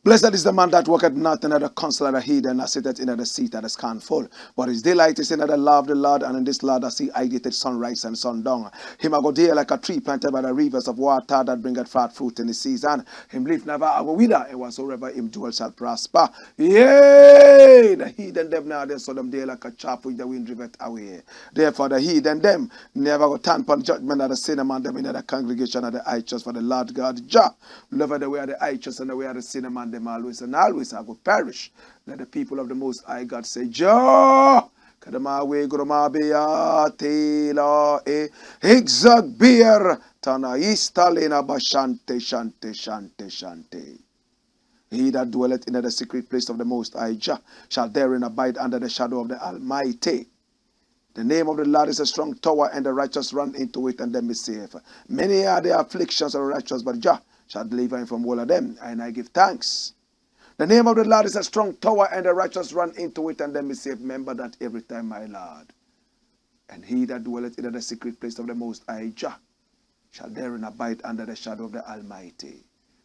Blessed is the man that worketh not in the counsel of the heathen, and sitteth in the seat that is scornful. But his delight is in the law of the Lord, and in this law does he ideate sunrise and sundown. Him a go there like a tree planted by the rivers of water that bringeth forth fruit in the season. Him leaf never a go wither, and whatsoever him do shall prosper. Yea, the heathen them now, they saw them there like a chaff which the wind driveth away. Therefore the heathen them never go turn upon judgment of the sin among them in the congregation of the righteous, for the Lord God Jah loveth the way of the righteous and the way of the sin among them always and always I will perish. Let the people of the Most High God say, Jah, kadama we groma bea tela e higzag beer tana istalena bashante shante shante shante. He that dwelleth in the secret place of the Most High Jah shall therein abide under the shadow of the Almighty. The name of the Lord is a strong tower, and the righteous run into it and then be safe. Many are the afflictions of the righteous, but Jah shall deliver him from all of them, and I give thanks. The name of the Lord is a strong tower, and the righteous run into it and then be saved. Remember that every time, my Lord. And he that dwelleth in the secret place of the Most High Jah shall therein abide under the shadow of the Almighty.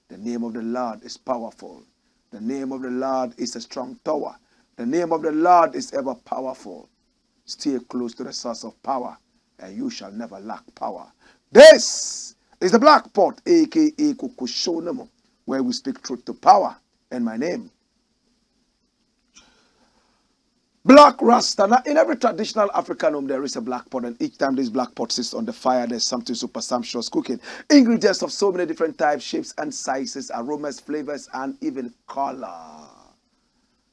The name of the Lord is powerful. The name of the Lord is a strong tower. The name of the Lord is ever powerful. Stay close to the source of power, and you shall never lack power. This is the Black Pot, a.k.a. Kukushonamo, where we speak truth to power, and my name. Black Rasta. Now, in every traditional African home, there is a black pot, and each time this black pot sits on the fire, there's something super sumptuous cooking. Ingredients of so many different types, shapes, and sizes, aromas, flavors, and even color.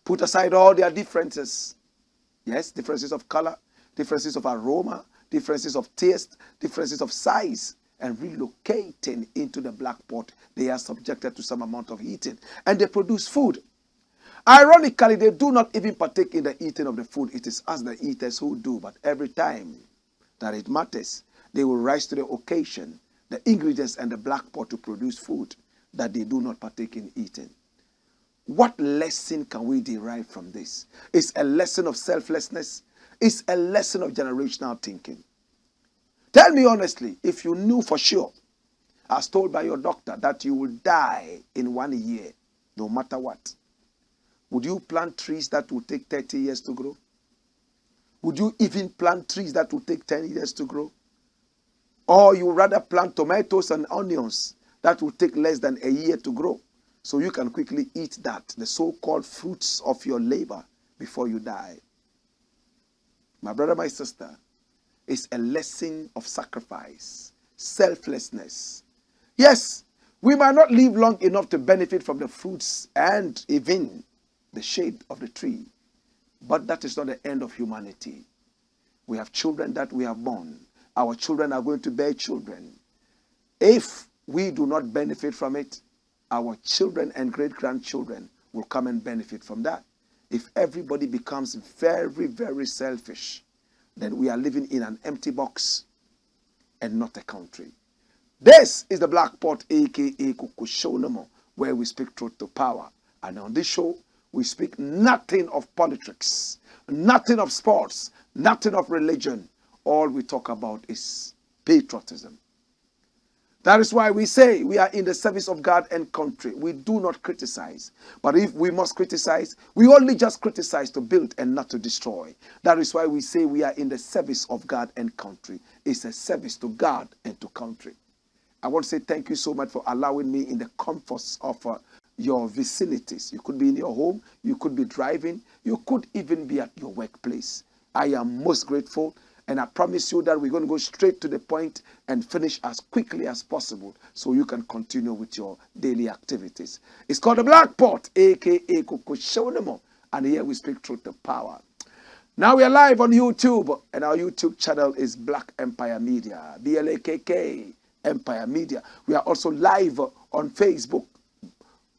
Put aside all their differences. Yes, differences of color, differences of aroma, differences of taste, differences of size, and relocating into the black pot, they are subjected to some amount of heating, and they produce food. Ironically, they do not even partake in the eating of the food. It is us, the eaters, who do. But every time that it matters, they will rise to the occasion, the ingredients and the black pot to produce food that they do not partake in eating. What lesson can we derive from this? It's a lesson of selflessness. It's a lesson of generational thinking. Tell me honestly, if you knew for sure, as told by your doctor, that you will die in 1 year, no matter what, would you plant trees that will take 30 years to grow? Would you even plant trees that will take 10 years to grow? Or you would rather plant tomatoes and onions that will take less than a year to grow, so you can quickly eat that, the so-called fruits of your labor, before you die? My brother, my sister, it's a lesson of sacrifice, selflessness. Yes, we might not live long enough to benefit from the fruits and even the shade of the tree, but that is not the end of humanity. We have children that we have born. Our children are going to bear children. If we do not benefit from it, our children and great-grandchildren will come and benefit from that. If everybody becomes very, very selfish, then we are living in an empty box and not a country. This is the Black Pot, a.k.a. Kukushonamo, where we speak truth to power. And on this show, we speak nothing of politics, nothing of sports, nothing of religion. All we talk about is patriotism. That is why we say we are in the service of God and country. We do not criticize. But if we must criticize, we only just criticize to build and not to destroy. That is why we say we are in the service of God and country. It's a service to God and to country. I want to say thank you so much for allowing me in the comforts of your vicinities. You could be in your home, you could be driving, you could even be at your workplace. I am most grateful, and I promise you that we're going to go straight to the point and finish as quickly as possible so you can continue with your daily activities. It's called the Blakk Pot, aka Koko Shonemo, and here we speak truth to power. Now we are live on YouTube, and our YouTube channel is Black Empire Media, BLAKK Empire Media. We are also live on Facebook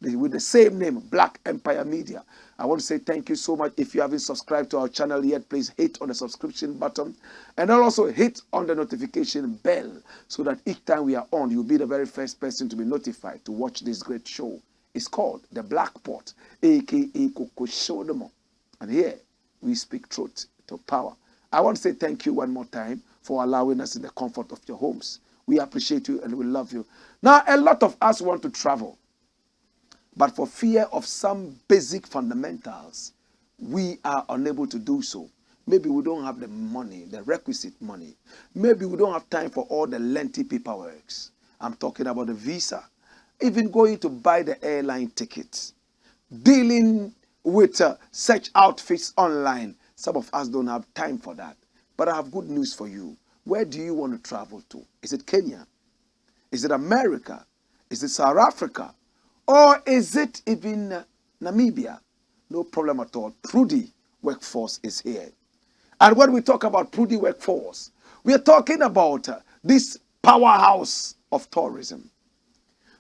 with the same name, Black Empire Media. I want to say thank you so much. If you haven't subscribed to our channel yet, please hit on the subscription button and also hit on the notification bell so that each time we are on, you'll be the very first person to be notified to watch this great show. It's called the Blakk Pot, aka Koko Shonemo. And here we speak truth to power. I want to say thank you one more time for allowing us in the comfort of your homes. We appreciate you and we love you. Now, a lot of us want to travel, but for fear of some basic fundamentals, we are unable to do so. Maybe we don't have the money, the requisite money. Maybe we don't have time for all the lengthy paperwork. I'm talking about the visa, even going to buy the airline tickets, dealing with such outfits online. Some of us don't have time for that. But I have good news for you. Where do you want to travel to? Is it Kenya? Is it America? Is it South Africa? Or is it even Namibia? No problem at all. Trudy Workforce is here. And when we talk about Trudy Workforce, we are talking about this powerhouse of tourism.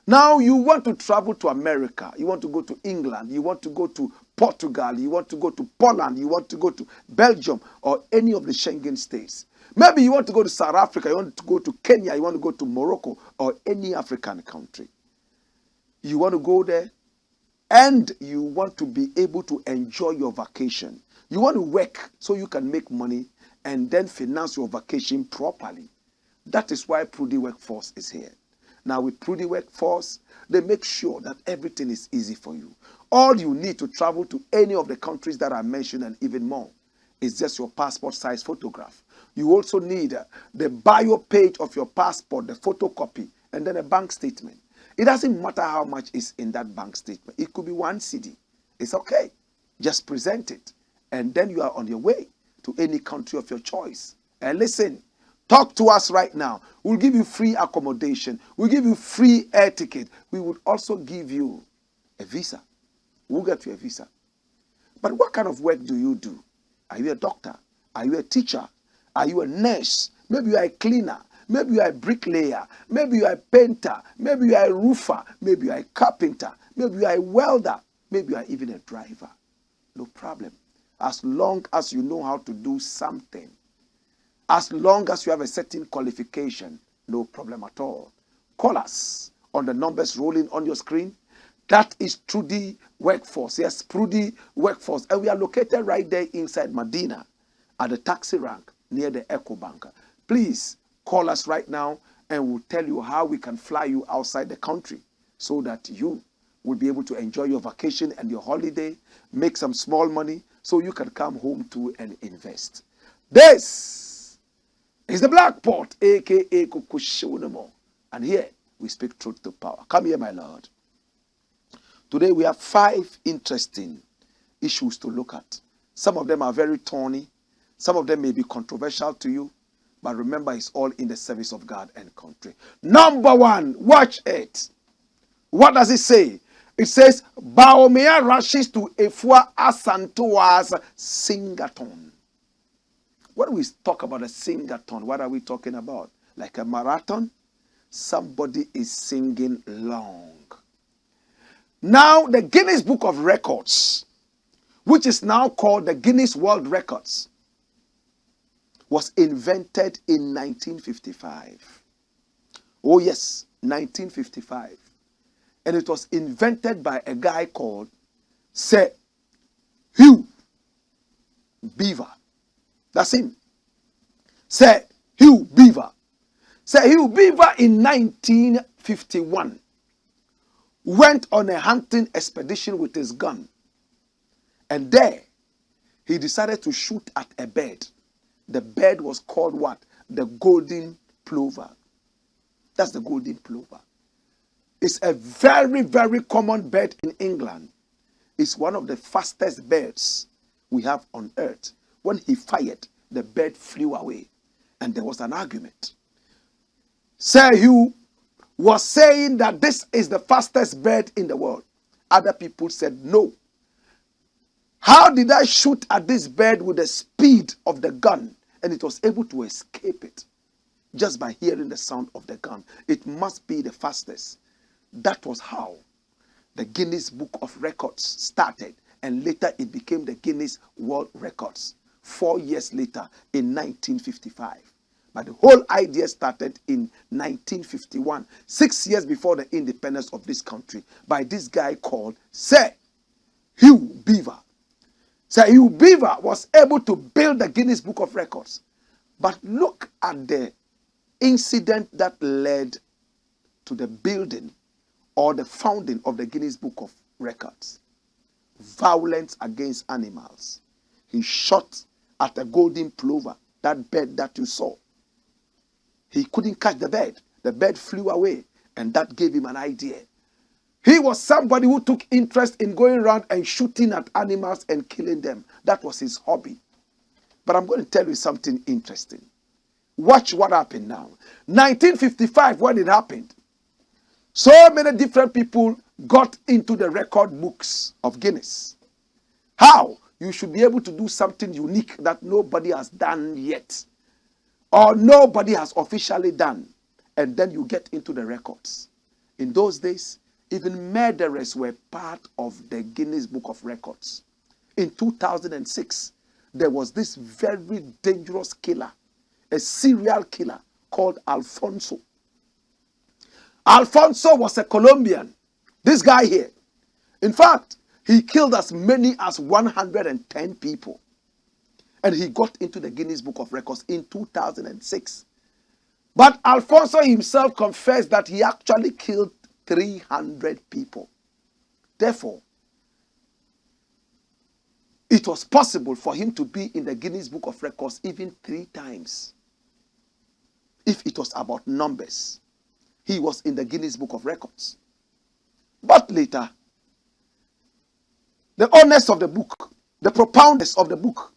Now you want to travel to America, you want to go to England, you want to go to Portugal, you want to go to Poland, you want to go to Belgium or any of the Schengen states. Maybe you want to go to South Africa, you want to go to Kenya, you want to go to Morocco or any African country. You want to go there and you want to be able to enjoy your vacation. You want to work so you can make money and then finance your vacation properly. That is why Trudy Workforce is here. Now with Trudy Workforce, they make sure that everything is easy for you. All you need to travel to any of the countries that I mentioned and even more is just your passport size photograph. You also need the bio page of your passport, the photocopy, and then a bank statement. It doesn't matter how much is in that bank statement. It could be 1 cedi. It's okay. Just present it. And then you are on your way to any country of your choice. And listen, talk to us right now. We'll give you free accommodation. We'll give you free air ticket. We would also give you a visa. We'll get you a visa. But what kind of work do you do? Are you a doctor? Are you a teacher? Are you a nurse? Maybe you are a cleaner. Maybe you are a bricklayer. Maybe you are a painter. Maybe you are a roofer. Maybe you are a carpenter. Maybe you are a welder. Maybe you are even a driver. No problem. As long as you know how to do something. As long as you have a certain qualification, no problem at all. Call us on the numbers rolling on your screen. That is Trudy Workforce. Yes, Trudy Workforce. And we are located right there inside Medina at the taxi rank near the Eco Bank. Please call us right now and we'll tell you how we can fly you outside the country so that you will be able to enjoy your vacation and your holiday, make some small money so you can come home to and invest. This is the Blakk Pot, aka Koko Shonemo. And here we speak truth to power. Come here, my Lord. Today we have 5 interesting issues to look at. Some of them are very thorny. Some of them may be controversial to you. But remember, it's all in the service of God and country. Number 1, watch it. What does it say? It says, Bawumia rushes to Afua Asantewaa'S Singa-Thon. When we talk about a sing-a-thon, what are we talking about? Like a marathon? Somebody is singing long. Now, the Guinness Book of Records, which is now called the Guinness World Records, was invented in 1955. Oh yes, 1955. And it was invented by a guy called Sir Hugh Beaver. That's him. Sir Hugh Beaver. Sir Hugh Beaver in 1951 went on a hunting expedition with his gun. And there, he decided to shoot at a bird. The bird was called what? The golden plover. That's the golden plover. is a very, very common bird in England. It's one of the fastest birds we have on earth. When he fired, the bird flew away, and there was an argument. Sir Hugh was saying that this is the fastest bird in the world. Other people said no. How did I shoot at this bird with the speed of the gun and it was able to escape it just by hearing the sound of the gun? It must be the fastest. That was how the Guinness Book of Records started, and later it became the Guinness World Records 4 years later in 1955. But the whole idea started in 1951, 6 years before the independence of this country, by this guy called Sir Hugh Beaver. Sir Hugh Beaver was able to build the Guinness Book of Records. But look at the incident that led to the building or the founding of the Guinness Book of Records. Violence against animals. He shot at a golden plover, that bird that you saw. He couldn't catch the bird. The bird flew away, and that gave him an idea. He was somebody who took interest in going around and shooting at animals and killing them. That was his hobby. But I'm going to tell you something interesting. Watch what happened now. 1955, when it happened, so many different people got into the record books of Guinness. How? You should be able to do something unique that nobody has done yet, or nobody has officially done, and then you get into the records. In those days, even murderers were part of the Guinness Book of Records. In 2006, there was this very dangerous killer, a serial killer called Alfonso. Alfonso was a Colombian. This guy here. In fact, he killed as many as 110 people. And he got into the Guinness Book of Records in 2006. But Alfonso himself confessed that he actually killed 300 people. Therefore, it was possible for him to be in the Guinness Book of Records even 3 times. If it was about numbers, he was in the Guinness Book of Records. But later, the owners of the book, the propounders of the book,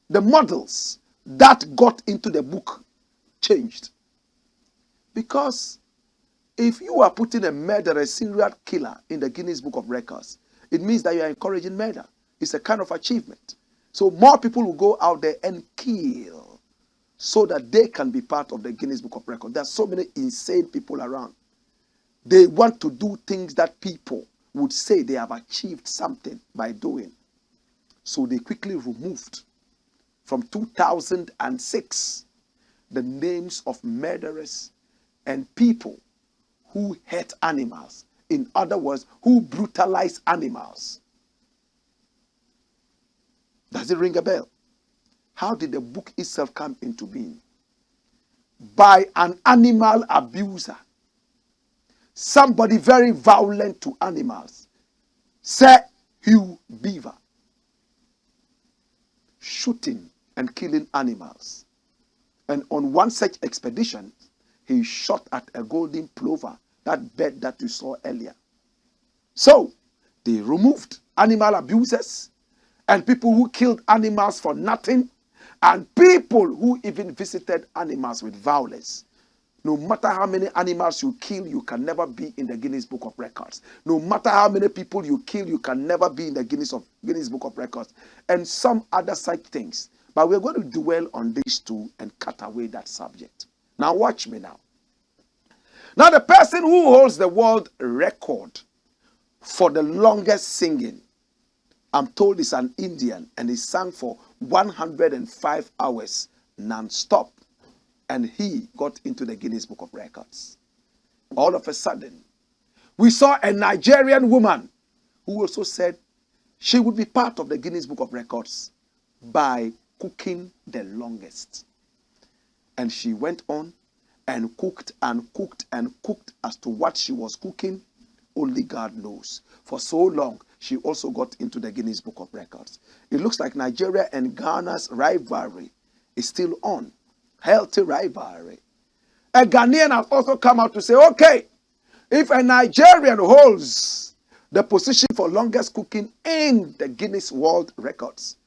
the models that got into the book changed. Because if you are putting a murderer, a serial killer in the Guinness Book of Records, it means that you are encouraging murder. It's a kind of achievement. So more people will go out there and kill so that they can be part of the Guinness Book of Records. There are so many insane people around. They want to do things that people would say they have achieved something by doing. So they quickly removed from 2006 the names of murderers and people who hurt animals. In other words, who brutalize animals. Does it ring a bell? How did the book itself come into being? By an animal abuser. Somebody very violent to animals. Sir Hugh Beaver. Shooting and killing animals. And on one such expedition, he shot at a golden plover, that bird that you saw earlier. So, they removed animal abusers and people who killed animals for nothing, and people who even visited animals with violence. No matter how many animals you kill, you can never be in the Guinness Book of Records. No matter how many people you kill, you can never be in the Guinness Book of Records. And some other such things. But we're going to dwell on these two and cut away that subject. Now watch me now. Now the person who holds the world record for the longest singing, I'm told is an Indian, and he sang for 105 hours non-stop. And he got into the Guinness Book of Records. All of a sudden, we saw a Nigerian woman who also said she would be part of the Guinness Book of Records by cooking the longest. And she went on and cooked and cooked and cooked. As to what she was cooking, only God knows. For so long, she also got into the Guinness Book of Records. It looks like Nigeria and Ghana's rivalry is still on. Healthy rivalry. A Ghanaian has also come out to say, okay, If a Nigerian holds the position for longest cooking in the Guinness World Records,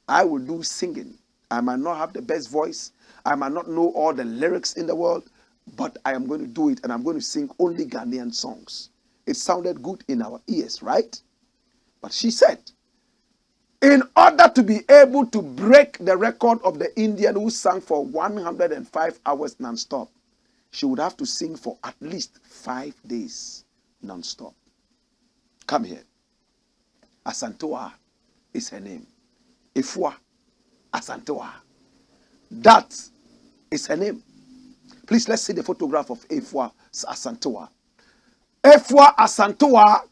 I will do singing. I might not have the best voice. I might not know all the lyrics in the world, but I am going to do it, and I'm going to sing only Ghanaian songs. It sounded good in our ears, right? But she said, in order to be able to break the record of the Indian who sang for 105 hours non-stop, she would have to sing for at least 5 days non-stop. Come here. Asantewaa'S is her name. Afua Asantewaa'S. That is her name. Please, let's see the photograph of Afua Asantewaa'S. Afua Asantewaa'S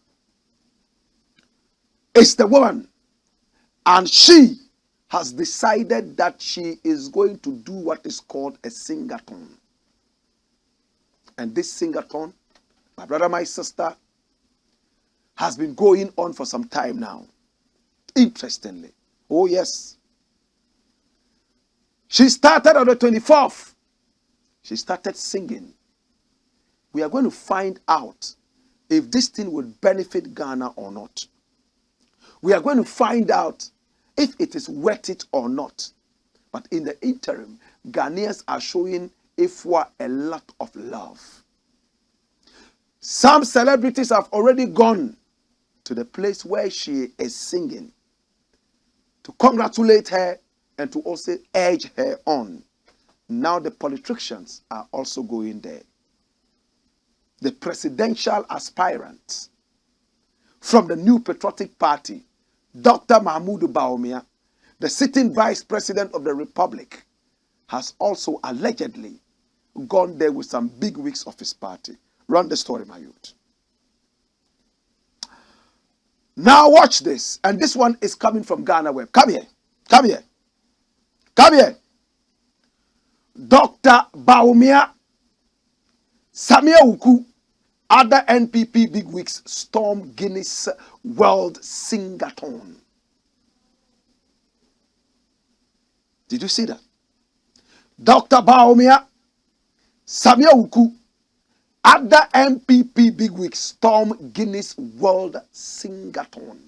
is the woman, and she has decided that she is going to do what is called a sing-a-thon. And this sing-a-thon, my brother, my sister, has been going on for some time now. Interestingly. Oh, yes. She started on the 24th. She started singing. We are going to find out if this thing will benefit Ghana or not. We are going to find out if it is worth it or not. But in the interim, Ghanaians are showing Afua a lot of love. Some celebrities have already gone to the place where she is singing to congratulate her and to also urge her on. Now the politicians are also going there. The presidential aspirant from the New Patriotic Party, Dr. Mahmoud Bawumia, the sitting vice president of the Republic, has also allegedly gone there with some big wigs of his party. Run the story, my youth. Now watch this. And this one is coming from Ghana Web. Come here. Come here. Come here. Dr. Bawumia, Samia Uku, other NPP bigwigs storm Guinness World Sing-a-thon. Did you see that? Dr. Bawumia, Samia Uku, other NPP bigwigs storm Guinness World Sing-a-thon.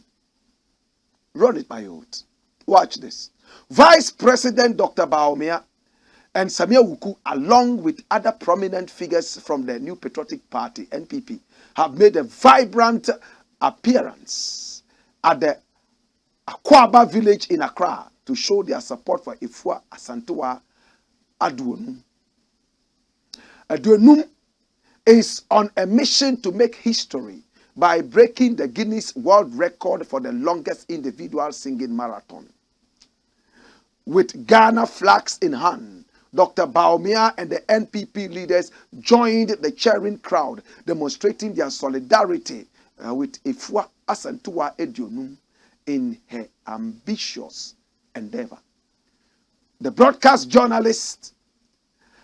Run it, my youth. Watch this. Vice President Dr. Bawumia and Samia Uku, along with other prominent figures from the New Patriotic Party, NPP, have made a vibrant appearance at the Akwaba village in Accra to show their support for Afua Asantewaa'S ADDO. ADDO is on a mission to make history by breaking the Guinness World Record for the longest individual singing marathon. With Ghana flags in hand, Dr. Bawumia and the NPP leaders joined the cheering crowd, demonstrating their solidarity with Afua Asantewaa'S ADDO in her ambitious endeavor. The broadcast journalist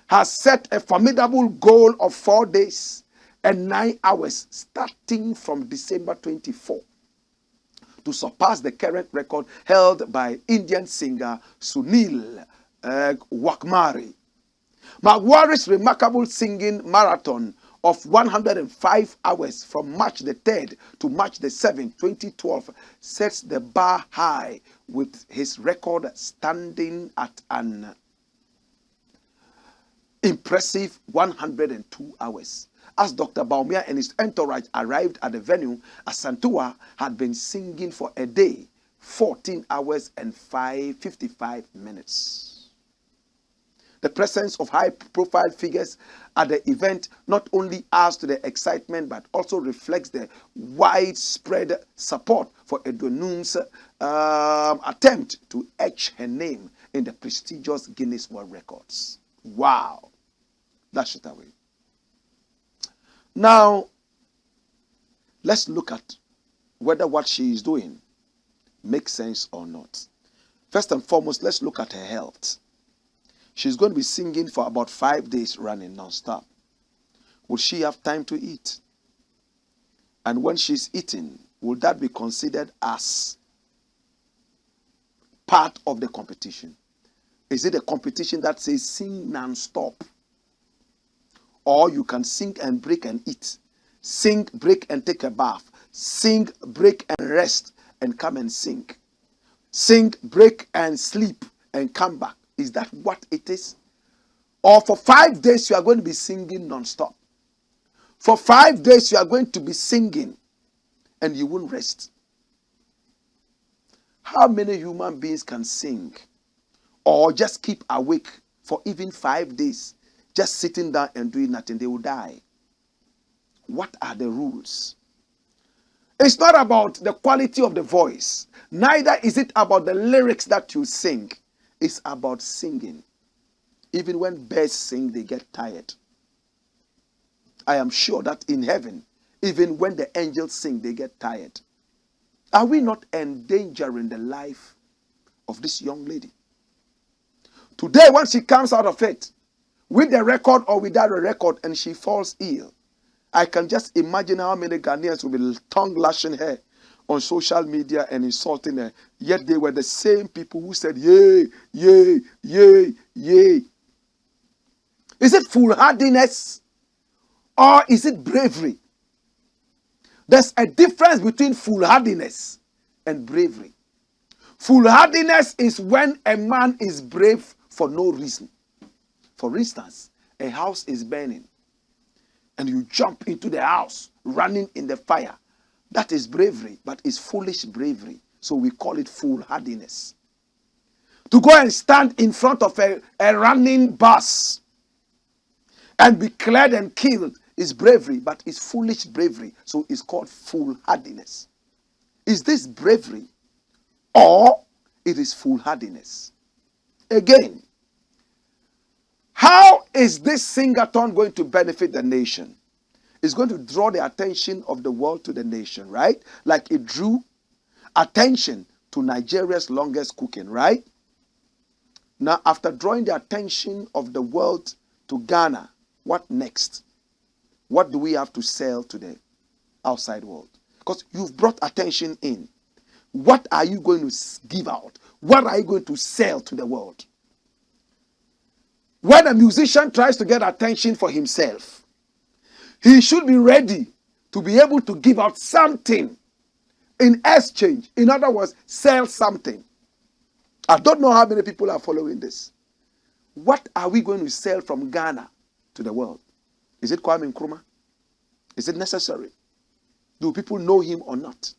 has set a formidable goal of 4 days and 9 hours starting from December 24 to surpass the current record held by Indian singer Sunil Wakmari. Magwari's remarkable singing marathon of 105 hours from March the 3rd to March the 7th, 2012 sets the bar high, with his record standing at an impressive 102 hours. As Dr. Bawumia and his entourage arrived at the venue, Asantewaa'S had been singing for a day, 14 hours and 55 minutes. The presence of high-profile figures at the event not only adds to the excitement, but also reflects the widespread support for ADDO's attempt to etch her name in the prestigious Guinness World Records. Wow. That's it away. Now, let's look at whether what she is doing makes sense or not. First and foremost, let's look at her health. She's going to be singing for about 5 days running non-stop. Will she have time to eat? And when she's eating, will that be considered as part of the competition? Is it a competition that says sing non-stop? Or you can sing and break and eat? Sing, break, and take a bath. Sing, break, and rest, and come and sing. Sing, break, and sleep, and come back. Is that what it is? Or for 5 days, you are going to be singing non-stop. For 5 days, you are going to be singing, and you won't rest. How many human beings can sing or just keep awake for even 5 days, just sitting down and doing nothing? They will die. What are the rules? It's not about the quality of the voice. Neither is it about the lyrics that you sing. It's about singing. Even when birds sing, they get tired. I am sure that in heaven, even when the angels sing, they get tired. Are we not endangering the life of this young lady? Today, when she comes out of it, with the record or without a record, and she falls ill, I can just imagine how many Ghanaians will be tongue lashing her on social media and insulting her. Yet they were the same people who said, yay, yay, yay, yay. Is it foolhardiness or is it bravery? There's a difference between foolhardiness and bravery. Foolhardiness is when a man is brave for no reason. For instance, a house is burning and you jump into the house running in the fire. That is bravery, but it's foolish bravery. So we call it foolhardiness. To go and stand in front of a running bus and be cleared and killed is bravery, but it's foolish bravery. So it's called foolhardiness. Is this bravery or it is foolhardiness? Again, how is this sing-a-thon going to benefit the nation? It's going to draw the attention of the world to the nation, right? Like it drew attention to Nigeria's longest cooking, right? Now, after drawing the attention of the world to Ghana, what next? What do we have to sell to the outside world? Because you've brought attention in. What are you going to give out? What are you going to sell to the world? When a musician tries to get attention for himself, he should be ready to be able to give out something in exchange. In other words, sell something. I don't know how many people are following this. What are we going to sell from Ghana to the world? Is it Kwame Nkrumah? Is it necessary? Do people know him or not?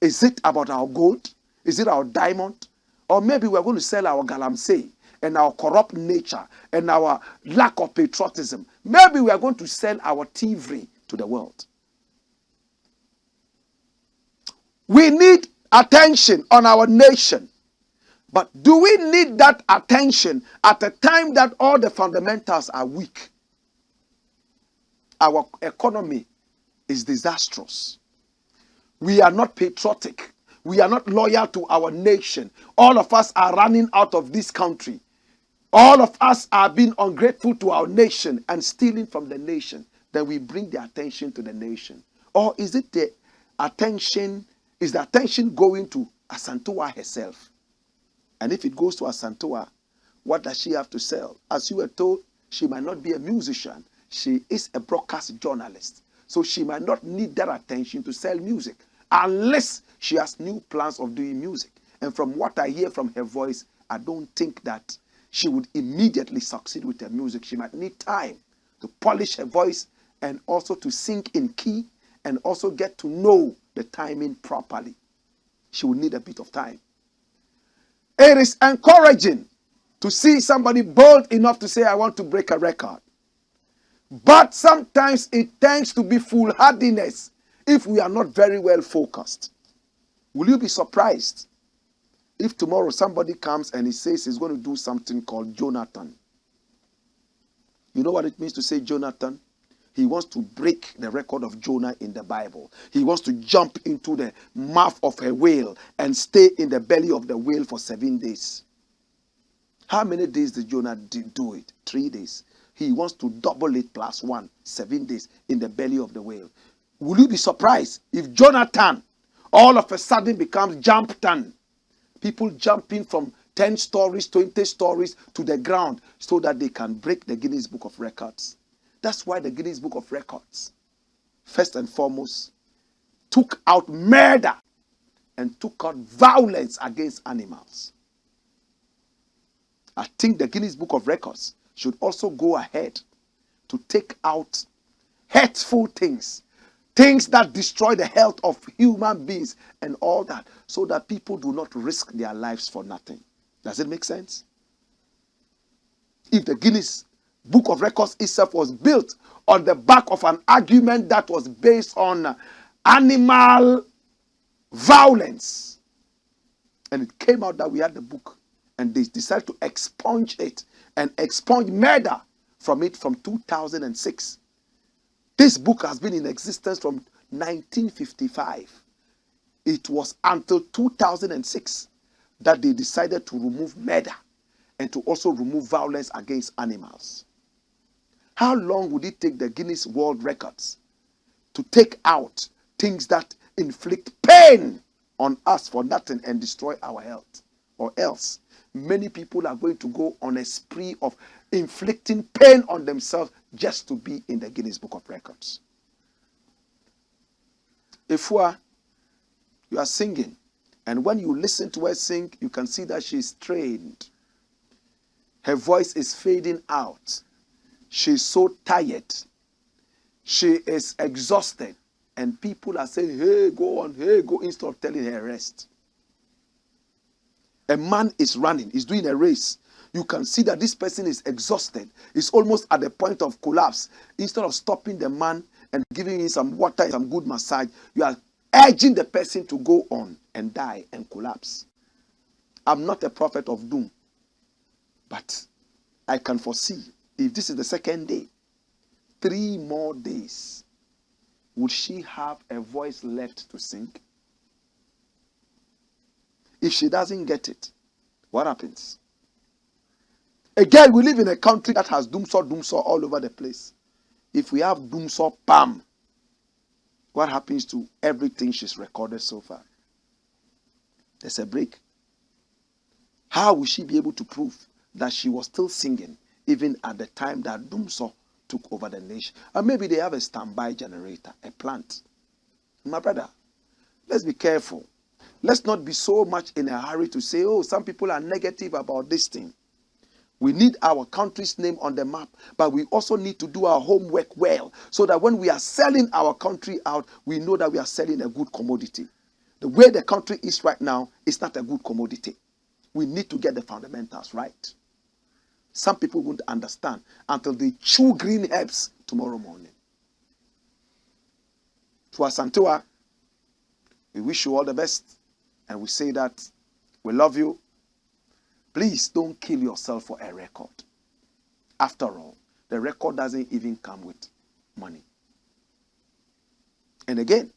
Is it about our gold? Is it our diamond? Or maybe we're going to sell our galamsey and our corrupt nature and our lack of patriotism. Maybe we are going to sell our thievery to the world. We need attention on our nation. But do we need that attention at a time that all the fundamentals are weak? Our economy is disastrous. We are not patriotic. We are not loyal to our nation. All of us are running out of this country. All of us are being ungrateful to our nation and stealing from the nation. Then we bring the attention to the nation. Or is it the attention, is the attention going to Asantewaa'S herself? And if it goes to Asantewaa'S, what does she have to sell? As you were told, she might not be a musician. She is a broadcast journalist. So she might not need that attention to sell music unless she has new plans of doing music. And from what I hear from her voice, I don't think that she would immediately succeed with her music. She might need time to polish her voice and also to sing in key and also get to know the timing properly. She will need a bit of time. It is encouraging to see somebody bold enough to say, I want to break a record. But sometimes it tends to be foolhardiness if we are not very well focused. Will you be surprised if tomorrow somebody comes and he says he's going to do something called Jonathan? You know what it means to say Jonathan? He wants to break the record of Jonah in the Bible. He wants to jump into the mouth of a whale and stay in the belly of the whale for 7 days. How many days did Jonah do it? 3 days. He wants to double it plus 1, 7 days in the belly of the whale. Will you be surprised if Jonathan all of a sudden becomes Jumpton? People jumping from 10 stories, 20 stories to the ground so that they can break the Guinness Book of Records. That's why the Guinness Book of Records first and foremost, took out murder and took out violence against animals. I think the Guinness Book of Records should also go ahead to take out hurtful things, things that destroy the health of human beings and all that, so that people do not risk their lives for nothing. Does it make sense? If the Guinness Book of Records itself was built on the back of an argument that was based on animal violence, and it came out that we had the book, and they decided to expunge it and expunge murder from it from 2006. This book has been in existence from 1955. It was until 2006 that they decided to remove murder and to also remove violence against animals. How long would it take the Guinness World Records to take out things that inflict pain on us for nothing and destroy our health? Or else, many people are going to go on a spree of inflicting pain on themselves just to be in the Guinness Book of Records. Afua, you are singing, and when you listen to her sing, you can see that she is strained. Her voice is fading out. She's so tired. She is exhausted. And people are saying, hey, go on, hey, go, instead of telling her rest. A man is running, he's doing a race. You can see that this person is exhausted. He's almost at the point of collapse. Instead of stopping the man and giving him some water and some good massage, you are urging the person to go on and die and collapse. I'm not a prophet of doom, but I can foresee, if this is the second day, 3 more days, would she have a voice left to sing? If she doesn't get it, what happens? Again, we live in a country that has doomsaw all over the place. If we have doomsaw, bam, what happens to everything she's recorded so far? There's a break. How will she be able to prove that she was still singing even at the time that doomsaw took over the nation? And maybe they have a standby generator, a plant. My brother, let's be careful. Let's not be so much in a hurry to say, oh, some people are negative about this thing. We need our country's name on the map, but we also need to do our homework well, so that when we are selling our country out, we know that we are selling a good commodity. The way the country is right now is not a good commodity. We need to get the fundamentals right. Some people won't understand until they chew green herbs tomorrow morning. Afua Asantewa'a, we wish you all the best, and we say that we love you. Please don't kill yourself for a record. After all, the record doesn't even come with money. And again,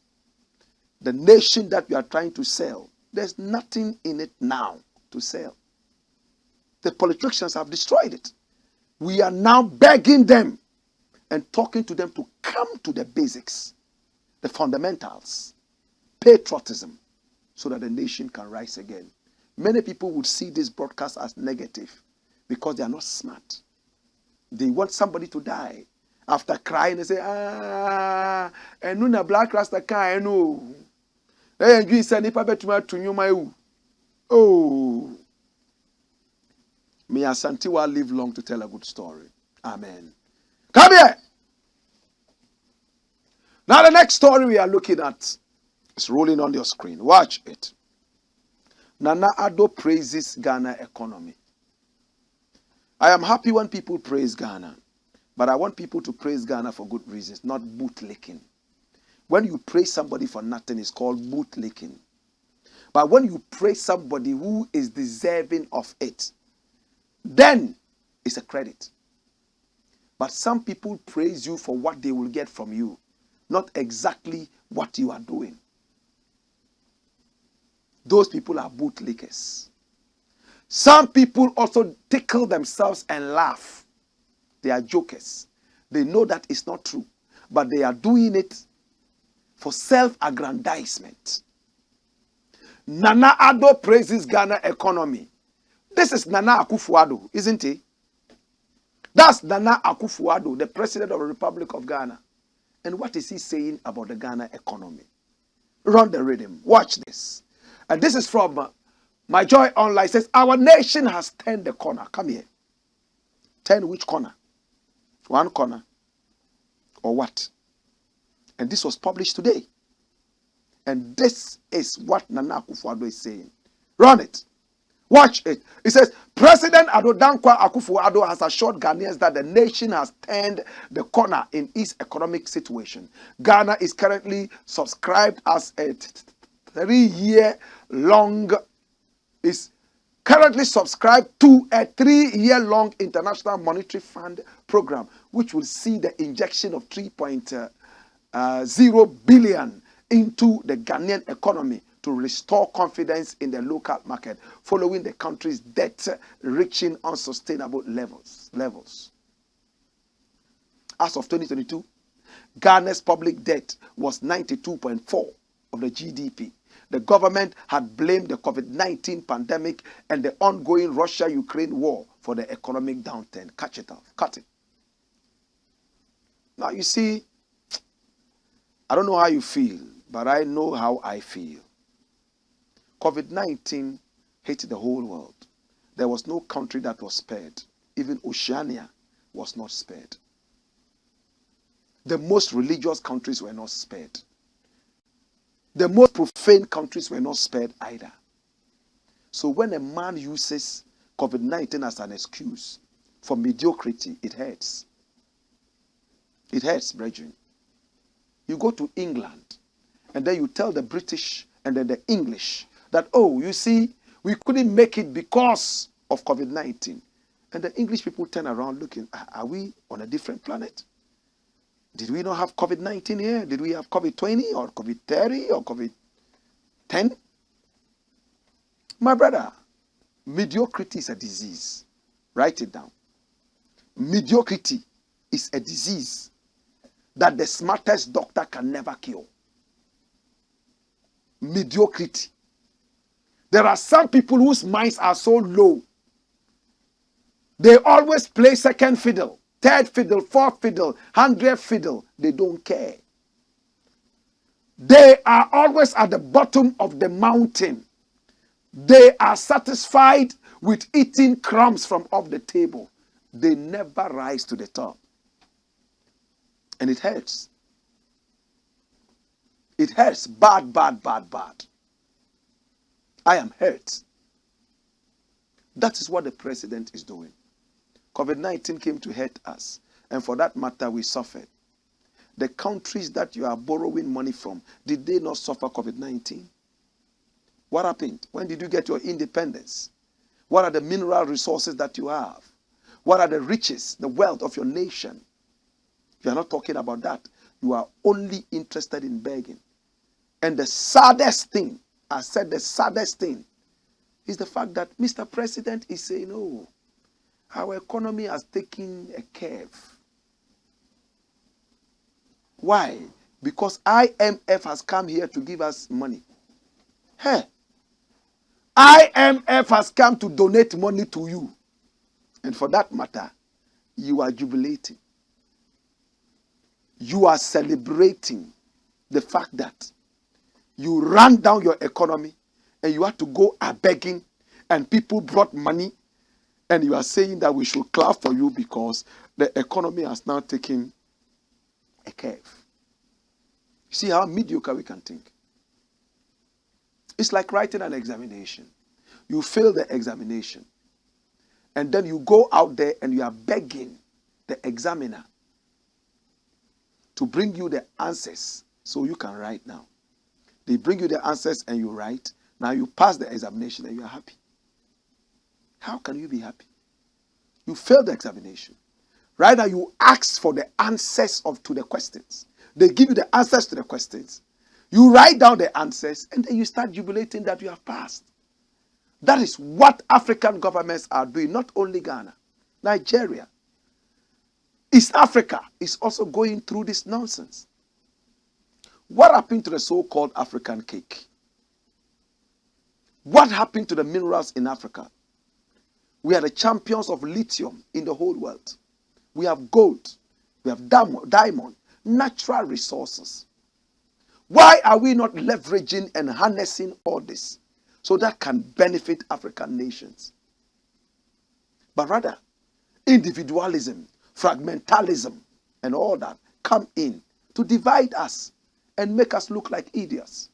the nation that we are trying to sell, there's nothing in it now to sell. The politicians have destroyed it. We are now begging them and talking to them to come to the basics, the fundamentals, patriotism, so that the nation can rise again. Many people would see this broadcast as negative because they are not smart. They want somebody to die. After crying, they say, and no Black Rasta can no. And you say, "Nipa betuma tunyu mayu." Oh, may Asantewa'a live long to tell a good story. Amen. Come here. Now the next story we are looking at is rolling on your screen. Watch it. Nana ADDO praises Ghana economy. I am happy when people praise Ghana, but I want people to praise Ghana for good reasons, not bootlicking. When you praise somebody for nothing, it's called bootlicking. But when you praise somebody who is deserving of it, then it's a credit. But some people praise you for what they will get from you, not exactly what you are doing. Those people are bootlickers. Some people also tickle themselves and laugh. They are jokers. They know that it's not true, but they are doing it for self-aggrandizement. Nana ADDO praises Ghana economy. This is Nana Akufo-Addo, isn't he? That's Nana Akufo-Addo, the president of the Republic of Ghana. And what is he saying about the Ghana economy? Run the rhythm. Watch this. And this is from My Joy Online. It says, our nation has turned the corner. Come here. Turn which corner? One corner. Or what? And this was published today. And this is what Nana Akufo-Addo is saying. Run it. Watch it. It says, President Addo Dankwa Akufo-Addo has assured Ghanaians that the nation has turned the corner in its economic situation. Ghana is currently subscribed as a 3-year-long International Monetary Fund program, which will see the injection of 3.0 billion into the Ghanaian economy to restore confidence in the local market following the country's debt reaching unsustainable levels. As of 2022, Ghana's public debt was 92.4% of the GDP. The government had blamed the COVID-19 pandemic and the ongoing Russia-Ukraine war for the economic downturn. Catch it off. Cut it. Now, you see, I don't know how you feel, but I know how I feel. COVID-19 hit the whole world. There was no country that was spared. Even Oceania was not spared. The most religious countries were not spared. The most profane countries were not spared either. So when a man uses COVID-19 as an excuse for mediocrity, it hurts. It hurts, brethren. You go to England, and then you tell the British and then the English that, oh, you see, we couldn't make it because of COVID-19. And the English people turn around looking, are we on a different planet? Did we not have COVID-19 here? Did we have COVID-20 or COVID-30 or COVID-10? My brother, mediocrity is a disease. Write it down. Mediocrity is a disease that the smartest doctor can never cure. Mediocrity. There are some people whose minds are so low. They always play second fiddle, third fiddle, fourth fiddle, 100th fiddle. They don't care. They are always at the bottom of the mountain. They are satisfied with eating crumbs from off the table. They never rise to the top. And it hurts. It hurts bad, bad, bad, bad. I am hurt. That is what the president is doing. COVID-19 came to hurt us. And for that matter, we suffered. The countries that you are borrowing money from, did they not suffer COVID-19? What happened? When did you get your independence? What are the mineral resources that you have? What are the riches, the wealth of your nation? You are not talking about that. You are only interested in begging. And the saddest thing, I said the saddest thing, is the fact that Mr. President is saying, oh, our economy has taken a curve. Why? Because IMF has come here to give us money. Hey, IMF has come to donate money to you. And for that matter, you are jubilating. You are celebrating the fact that you ran down your economy and you had to go begging and people brought money and you are saying that we should clap for you because the economy has now taken a curve. You see how mediocre we can think. It's like writing an examination. You fail the examination and then you go out there and you are begging the examiner to bring you the answers so you can write now. They bring you the answers and you write. Now you pass the examination and you are happy. How can you be happy? You failed the examination. Right now you ask for the answers to the questions. They give you the answers to the questions. You write down the answers and then you start jubilating that you have passed. That is what African governments are doing, not only Ghana, Nigeria. East Africa is also going through this nonsense. What happened to the so-called African cake? What happened to the minerals in Africa? We are the champions of lithium in the whole world. We have gold. We have diamond. natural resources. Why are we not leveraging and harnessing all this so that can benefit African nations? But rather, individualism, fragmentalism, and all that come in to divide us and make us look like idiots.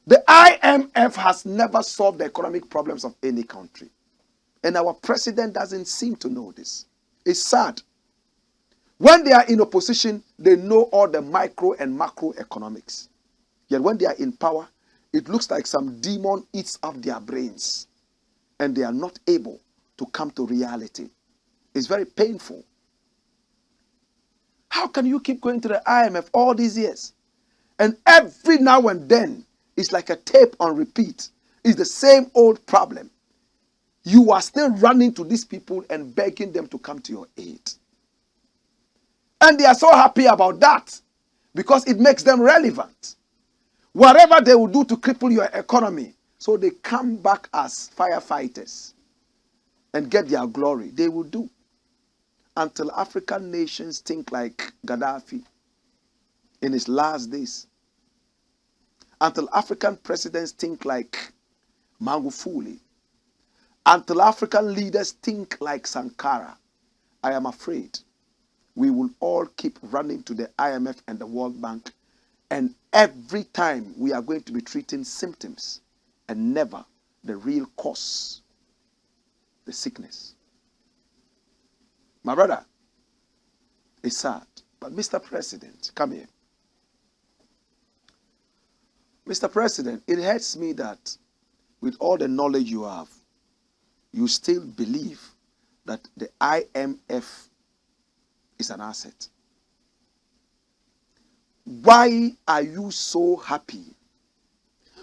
The IMF has never solved the economic problems of any country. And our president doesn't seem to know this. It's sad. When they are in opposition, they know all the micro and macro economics. Yet when they are in power, it looks like some demon eats up their brains. And they are not able to come to reality. It's very painful. How can you keep going to the IMF all these years? And every now and then, it's like a tape on repeat. It's the same old problem. You are still running to these people and begging them to come to your aid. And they are so happy about that because it makes them relevant. Whatever they will do to cripple your economy, so they come back as firefighters and get their glory, they will do. Until African nations think like Gaddafi in his last days. Until African presidents think like Magufuli. Until African leaders think like Sankara. I am afraid we will all keep running to the IMF and the World Bank, and every time we are going to be treating symptoms and never the real cause, the sickness. My brother, it's sad, but Mr. President, come here. Mr. President, it hurts me that with all the knowledge you have, you still believe that the IMF is an asset. Why are you so happy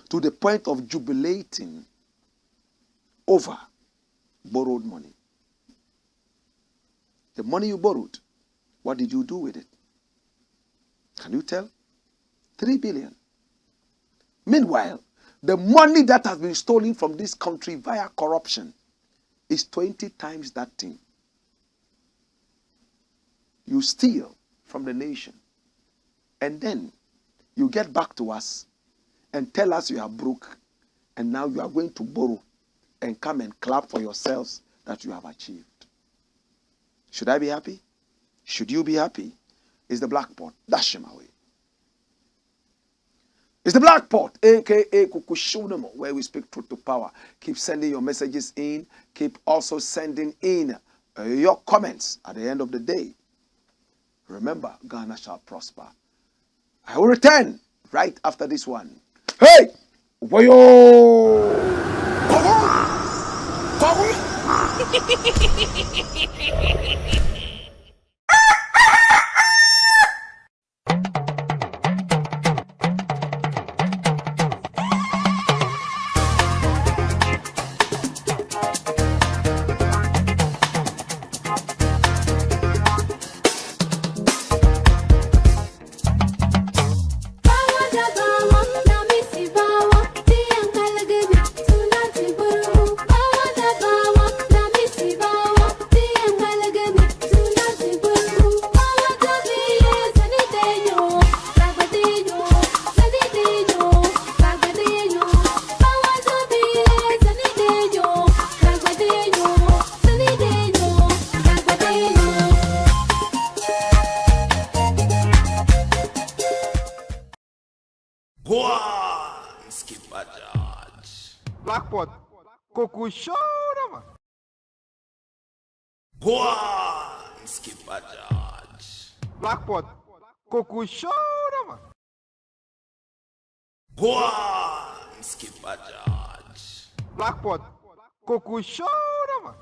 to the point of jubilating over borrowed money? The money you borrowed, what did you do with it? Can you tell? 3 billion. Meanwhile, the money that has been stolen from this country via corruption is 20 times that thing. You steal from the nation, and then you get back to us and tell us you are broke, and now you are going to borrow and come and clap for yourselves that you have achieved. Should I be happy? Should you be happy? It's the Blakk Pot. Dash him away. It's the Blakk Pot, aka Kukushunamo, where we speak truth to power. Keep sending your messages in. Keep also sending in your comments at the end of the day. Remember, Ghana shall prosper. I will return right after this one. Hey! Wayo! Blakk Pot, Koku Shorama. Blakk Pot, Koku Shorama. Blakk Pot, Koku Shorama.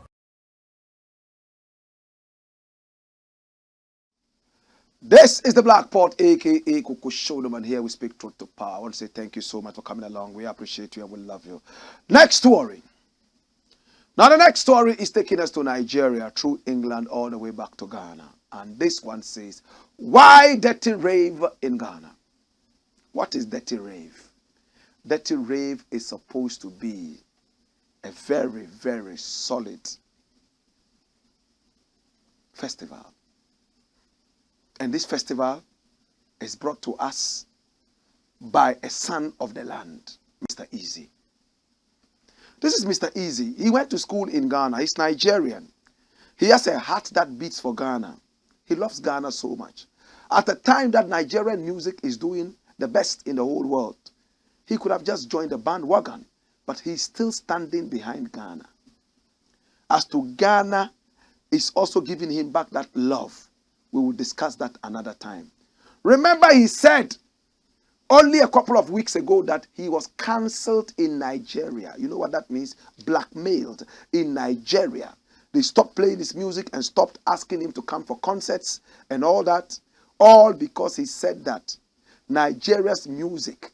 This is the Blakk Pot, aka Kuku Showdoman. Here we speak truth to power. I want to say thank you so much for coming along. We appreciate you and we love you. Next story. Now the next story is taking us to Nigeria through England all the way back to Ghana. And this one says, why DETTY rave in Ghana? What is DETTY rave? DETTY rave is supposed to be a very, very solid festival. And this festival is brought to us by a son of the land, Mr. Eazi. This is Mr. Eazi. He went to school in Ghana. He's Nigerian. He has a heart that beats for Ghana. He loves Ghana so much. At the time that Nigerian music is doing the best in the whole world, he could have just joined the bandwagon, but he's still standing behind Ghana. As to Ghana, is also giving him back that love. We will discuss that another time. Remember, he said only a couple of weeks ago that he was cancelled in Nigeria. You know what that means? Blackmailed in Nigeria. They stopped playing his music and stopped asking him to come for concerts and all that. All because he said that Nigeria's music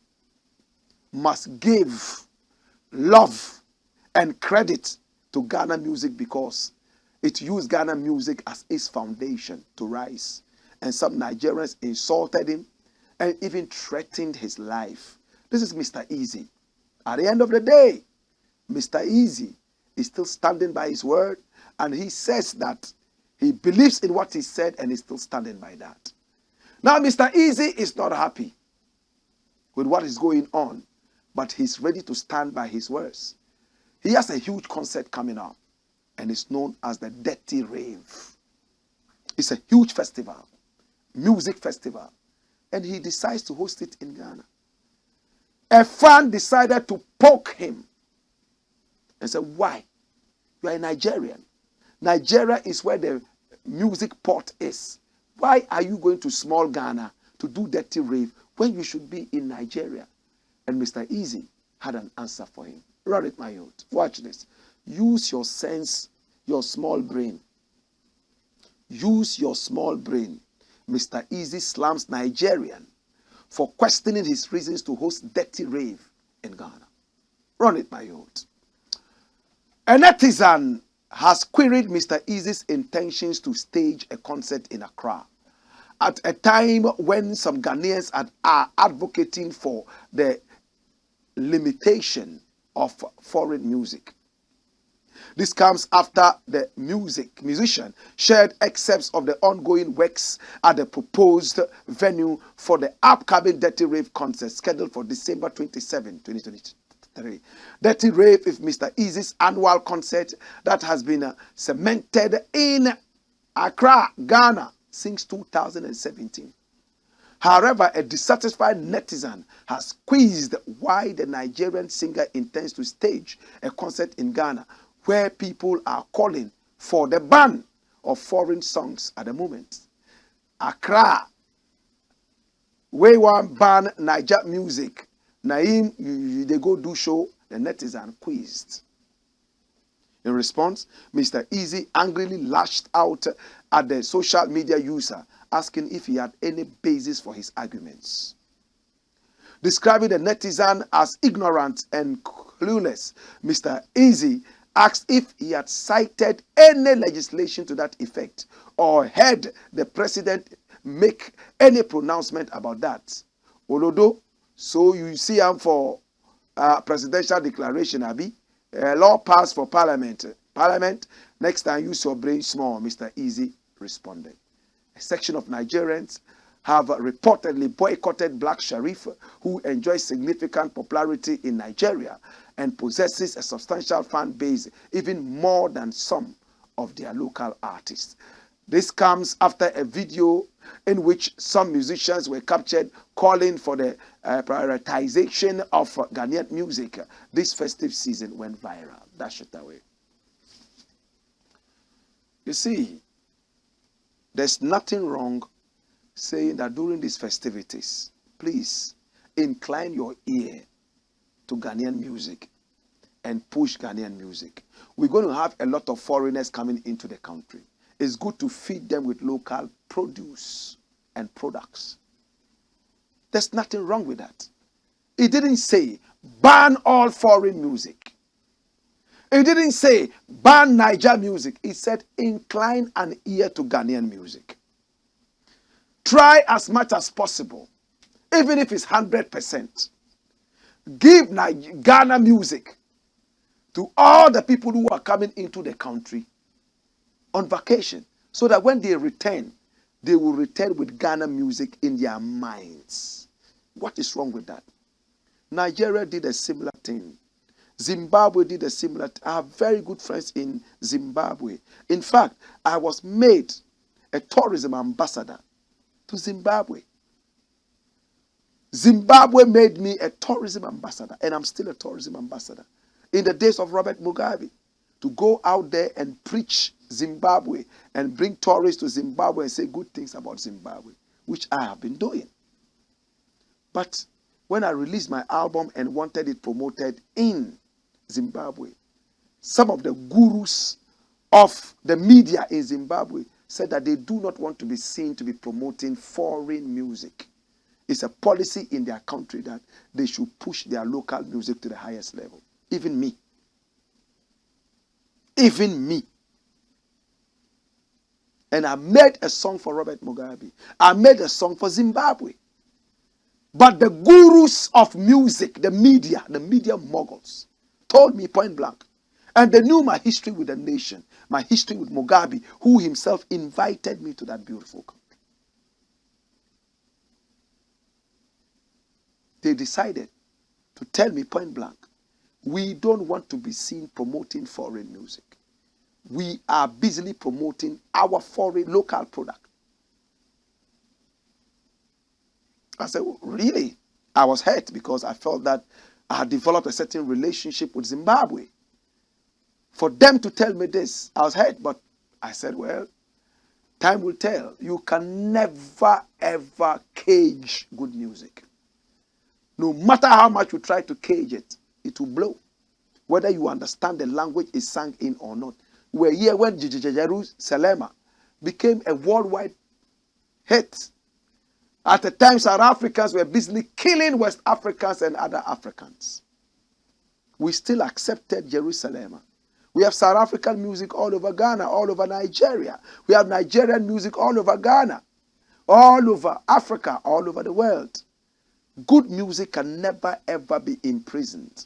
must give love and credit to Ghana music because it used Ghana music as its foundation to rise. And some Nigerians insulted him and even threatened his life. This is Mr. Eazi. At the end of the day, Mr. Eazi is still standing by his word, and he says that he believes in what he said and is still standing by that. Now, Mr. Eazi is not happy with what is going on, but he's ready to stand by his words. He has a huge concert coming up, and it's known as the DETTY RAVE. It's a huge festival, music festival, and he decides to host it in Ghana. A fan decided to poke him and said, why? You are a Nigerian. Nigeria is where the music port is. Why are you going to small Ghana to do DETTY RAVE when you should be in Nigeria? And Mr. Eazi had an answer for him. Run it, my youth. Watch this. Use your sense, your small brain. Use your small brain. Mr. Eazi slams Nigerian for questioning his reasons to host DETTY RAVE in Ghana. Run it, my youth. A netizen has queried Mr. Eazi's intentions to stage a concert in Accra at a time when some Ghanaians are advocating for the limitation of foreign music. This comes after the musician shared excerpts of the ongoing works at the proposed venue for the upcoming DETTY RAVE concert scheduled for December 27, 2023. DETTY RAVE is Mr. Eazi's annual concert that has been cemented in Accra, Ghana since 2017. However, a dissatisfied netizen has quizzed why the Nigerian singer intends to stage a concert in Ghana where people are calling for the ban of foreign songs at the moment. Accra, where one ban Niger music, Naim, they go do show, the netizen quizzed. In response, Mr. Eazi angrily lashed out at the social media user, asking if he had any basis for his arguments. Describing the netizen as ignorant and clueless, Mr. Eazi asked if he had cited any legislation to that effect or heard the president make any pronouncement about that. Olodo, so you see him for presidential declaration, Abi. Law passed for parliament. Parliament, next time use your brain small, Mr. Eazi responded. A section of Nigerians have reportedly boycotted Blakk Sharif, who enjoys significant popularity in Nigeria and possesses a substantial fan base, even more than some of their local artists. This comes after a video in which some musicians were captured calling for the prioritization of Ghanaian music. This festive season went viral. Dash it away. You see, there's nothing wrong saying that during these festivities, please incline your ear to Ghanaian music and push Ghanaian music. We're going to have a lot of foreigners coming into the country. It's good to feed them with local produce and products. There's nothing wrong with that. It didn't say ban all foreign music. It didn't say ban Niger music. It said incline an ear to Ghanaian music. Try as much as possible, even if it's 100%. Give Ghana music to all the people who are coming into the country on vacation, so that when they return, they will return with Ghana music in their minds. What is wrong with that? Nigeria did a similar thing. Zimbabwe did a similar thing. I have very good friends in Zimbabwe. In fact, I was made a tourism ambassador to Zimbabwe. Zimbabwe made me a tourism ambassador, and I'm still a tourism ambassador. In the days of Robert Mugabe, to go out there and preach Zimbabwe and bring tourists to Zimbabwe and say good things about Zimbabwe, which I have been doing. But when I released my album and wanted it promoted in Zimbabwe, some of the gurus of the media in Zimbabwe said that they do not want to be seen to be promoting foreign music. It's a policy in their country that they should push their local music to the highest level. Even me. Even me. And I made a song for Robert Mugabe. I made a song for Zimbabwe. But the gurus of music, the media moguls, told me point blank. And they knew my history with the nation, my history with Mugabe, who himself invited me to that beautiful country. They decided to tell me point blank, we don't want to be seen promoting foreign music. We are busily promoting our foreign local product. I said, oh, really? I was hurt because I felt that I had developed a certain relationship with Zimbabwe. For them to tell me this, I was hurt, but I said, well, time will tell. You can never, ever cage good music. No matter how much you try to cage it, it will blow. Whether you understand the language is sung in or not. We were here when Jerusalem became a worldwide hit. At the time, South Africans were busily killing West Africans and other Africans. We still accepted Jerusalem. We have South African music all over Ghana, all over Nigeria. We have Nigerian music all over Ghana, all over Africa, all over the world. Good music can never ever be imprisoned.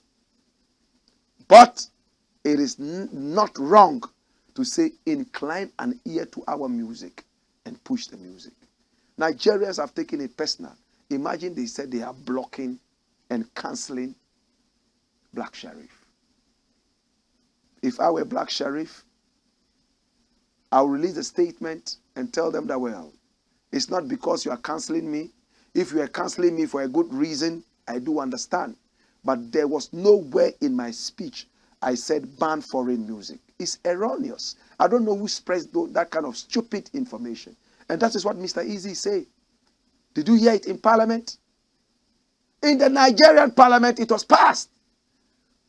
But it is not wrong to say incline an ear to our music and push the music. Nigerians have taken it personal. Imagine they said they are blocking and cancelling Blakk Sharif. If I were Blakk Sharif, I'll release a statement and tell them that, well, it's not because you are cancelling me. If you are cancelling me for a good reason, I do understand. But there was nowhere in my speech I said ban foreign music. It's erroneous. I don't know who spreads that kind of stupid information. And that is what Mr. Eazi said. Did you hear it in Parliament? In the Nigerian Parliament, it was passed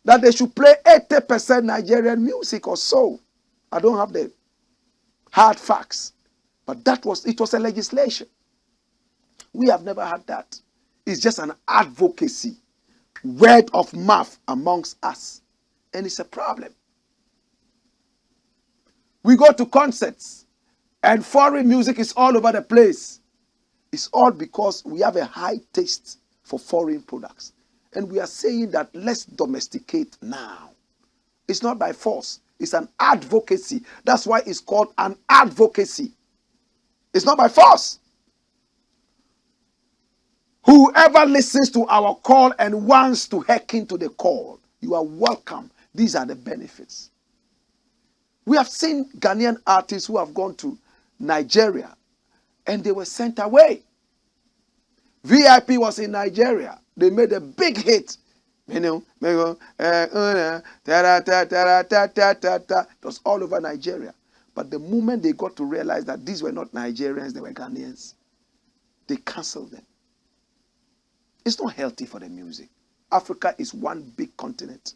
that they should play 80% Nigerian music or so. I don't have the hard facts. But it was a legislation. We have never had that. It's just an advocacy, word of mouth amongst us. And it's a problem. We go to concerts and foreign music is all over the place. It's all because we have a high taste for foreign products. And we are saying that let's domesticate now. It's not by force. It's an advocacy. That's why it's called an advocacy. It's not by force. Whoever listens to our call and wants to hearken to the call, you are welcome. These are the benefits. We have seen Ghanaian artists who have gone to Nigeria and they were sent away. VIP was in Nigeria. They made a big hit. It was all over Nigeria. But the moment they got to realize that these were not Nigerians, they were Ghanaians, they cancelled them. It's not healthy for the music. Africa is one big continent.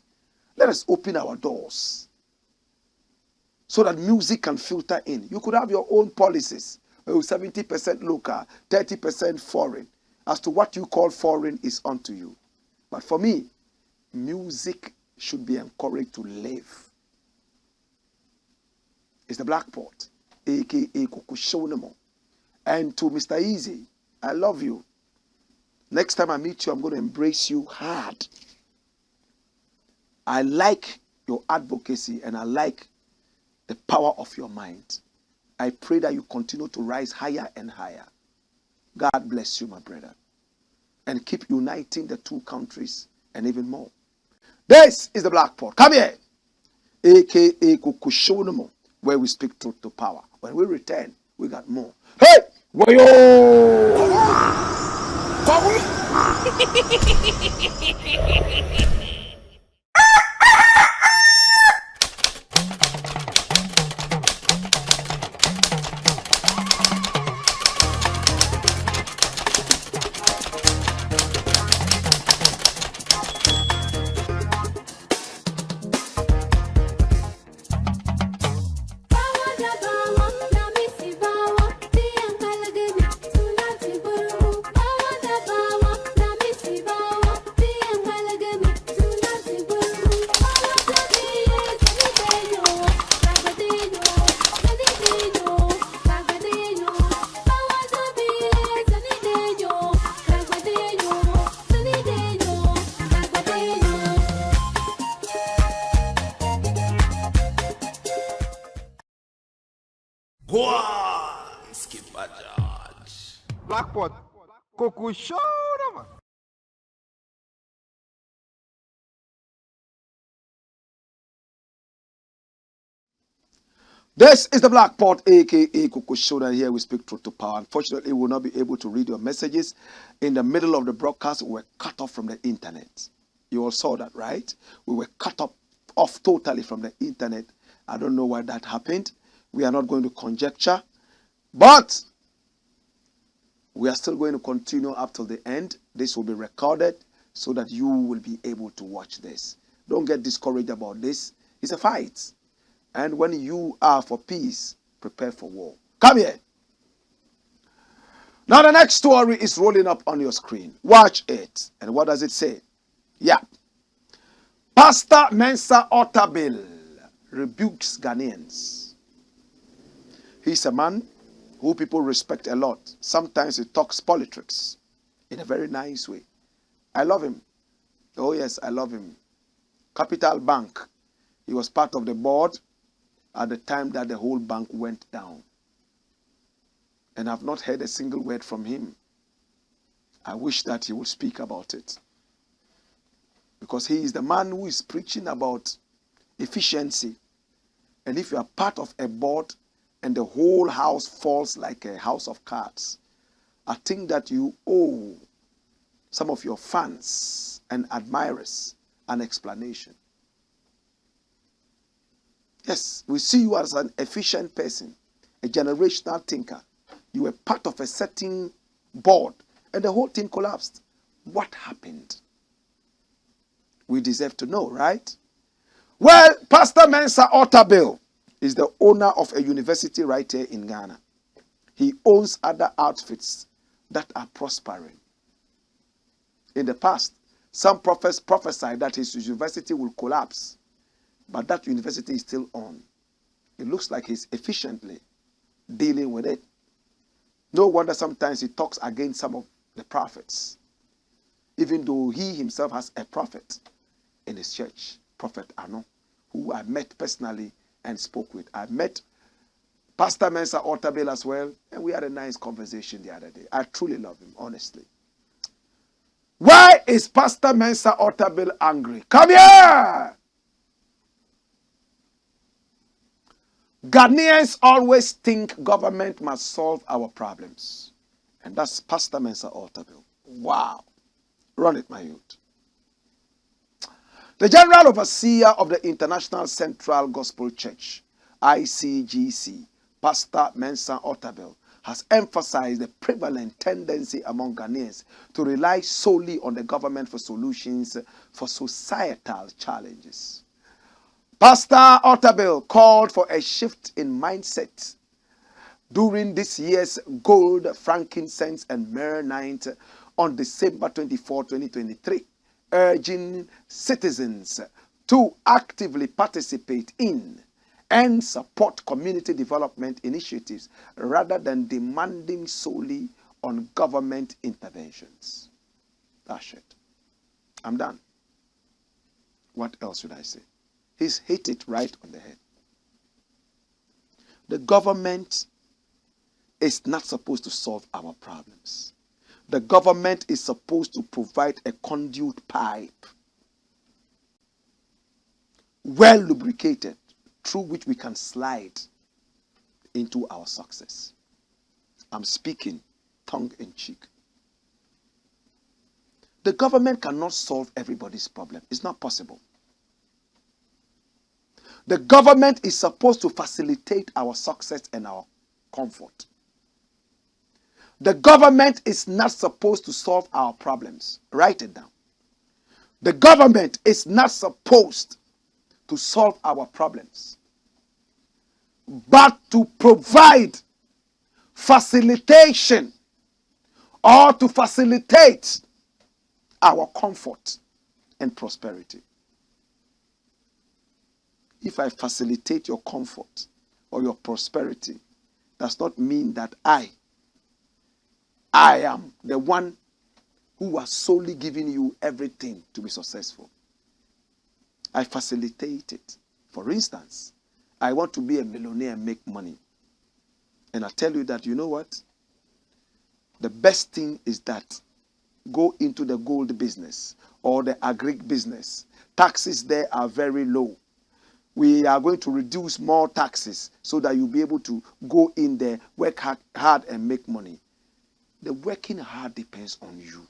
Let us open our doors so that music can filter in. You could have your own policies. 70% local, 30% foreign. As to what you call foreign is unto you. But for me, music should be encouraged to live. It's the Black Pot, a.k.a. Kukushonemo. And to Mr. Eazi, I love you. Next time I meet you, I'm going to embrace you hard. I like your advocacy and I like the power of your mind. I pray that you continue to rise higher and higher. God bless you, my brother. And keep uniting the two countries and even more. This is the Blakk Pod. Come here. AKA Kukushonomo, where we speak truth to power. When we return, we got more. Hey! Wayo! Blakk Pod. Coco show man. This is the Blakk Pod, aka Coco Show, and here we speak truth to power. Unfortunately, we will not be able to read your messages. In the middle of the broadcast, we were cut off from the internet. You all saw that, right? We were cut off totally from the internet. I don't know why that happened. We are not going to conjecture, but we are still going to continue up till the end. This will be recorded so that you will be able to watch this. Don't get discouraged about this. It's a fight. And when you are for peace, prepare for war. Come here. Now the next story is rolling up on your screen. Watch it. And what does it say? Yeah. Pastor Mensa Otabil Rebukes Ghanaians. He's a man who people respect a lot. Sometimes he talks politics in a very nice way. I love him. Oh yes, I love him. Capital Bank. He was part of the board at the time that the whole bank went down. And I've not heard a single word from him. I wish that he would speak about it. Because he is the man who is preaching about efficiency. And if you are part of a board and the whole house falls like a house of cards, I think that you owe some of your fans and admirers an explanation. Yes, we see you as an efficient person, a generational thinker. You were part of a certain board and the whole thing collapsed. What happened? We deserve to know, right? Well, Pastor Mensa Otabil is the owner of a university right here in Ghana. He owns other outfits that are prospering. In the past, some prophets prophesied that his university will collapse, but that university is still on. It looks like he's efficiently dealing with it. No wonder sometimes he talks against some of the prophets, even though he himself has a prophet in his church, Prophet Ano, who I met personally and spoke with. I met Pastor Mensa Otabil as well, and we had a nice conversation the other day. I truly love him, honestly. Why is Pastor Mensa Otabil angry? Come here! Ghanaians always think government must solve our problems. And that's Pastor Mensa Otabil. Wow. Run it, my youth. The General Overseer of the International Central Gospel Church, ICGC, Pastor Mensa Otabil, has emphasized the prevalent tendency among Ghanaians to rely solely on the government for solutions for societal challenges. Pastor Otabil called for a shift in mindset during this year's Gold, Frankincense, and Myrrh Night on December 24, 2023, urging citizens to actively participate in and support community development initiatives rather than demanding solely on government interventions. That's it. I'm done. What else should I say? He's hit it right on the head. The government is not supposed to solve our problems. The government is supposed to provide a conduit pipe, well lubricated, through which we can slide into our success. I'm speaking tongue in cheek. The government cannot solve everybody's problem. It's not possible. The government is supposed to facilitate our success and our comfort. The government is not supposed to solve our problems. Write it down. The government is not supposed to solve our problems, but to provide facilitation or to facilitate our comfort and prosperity. If I facilitate your comfort or your prosperity, does not mean that I am the one who has solely given you everything to be successful. I facilitate it. For instance, I want to be a millionaire and make money. And I tell you that, you know what? The best thing is that go into the gold business or the agric business. Taxes there are very low. We are going to reduce more taxes so that you'll be able to go in there, work hard and make money. The working hard depends on you.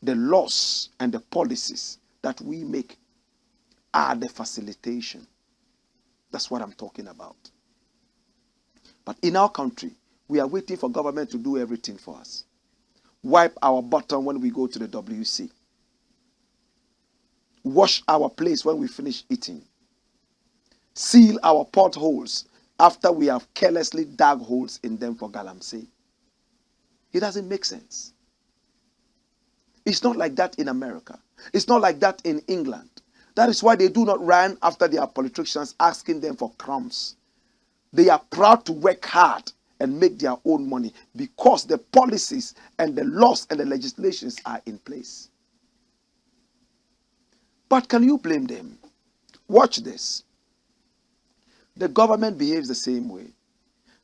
The laws and the policies that we make are the facilitation. That's what I'm talking about. But in our country, we are waiting for government to do everything for us. Wipe our bottom when we go to the WC. Wash our plates when we finish eating. Seal our potholes after we have carelessly dug holes in them for galamsey. It doesn't make sense. It's not like that in America. It's not like that in England. That is why they do not run after their politicians asking them for crumbs. They are proud to work hard and make their own money because the policies and the laws and the legislations are in place. But can you blame them? Watch this. The government behaves the same way.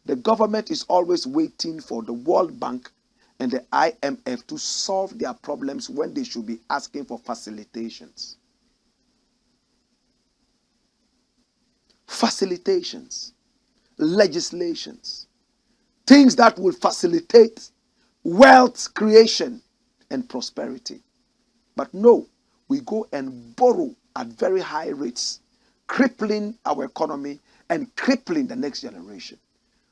The government is always waiting for the World Bank and the IMF to solve their problems when they should be asking for facilitations. Facilitations, legislations, things that will facilitate wealth creation and prosperity. But no, we go and borrow at very high rates, crippling our economy and crippling the next generation.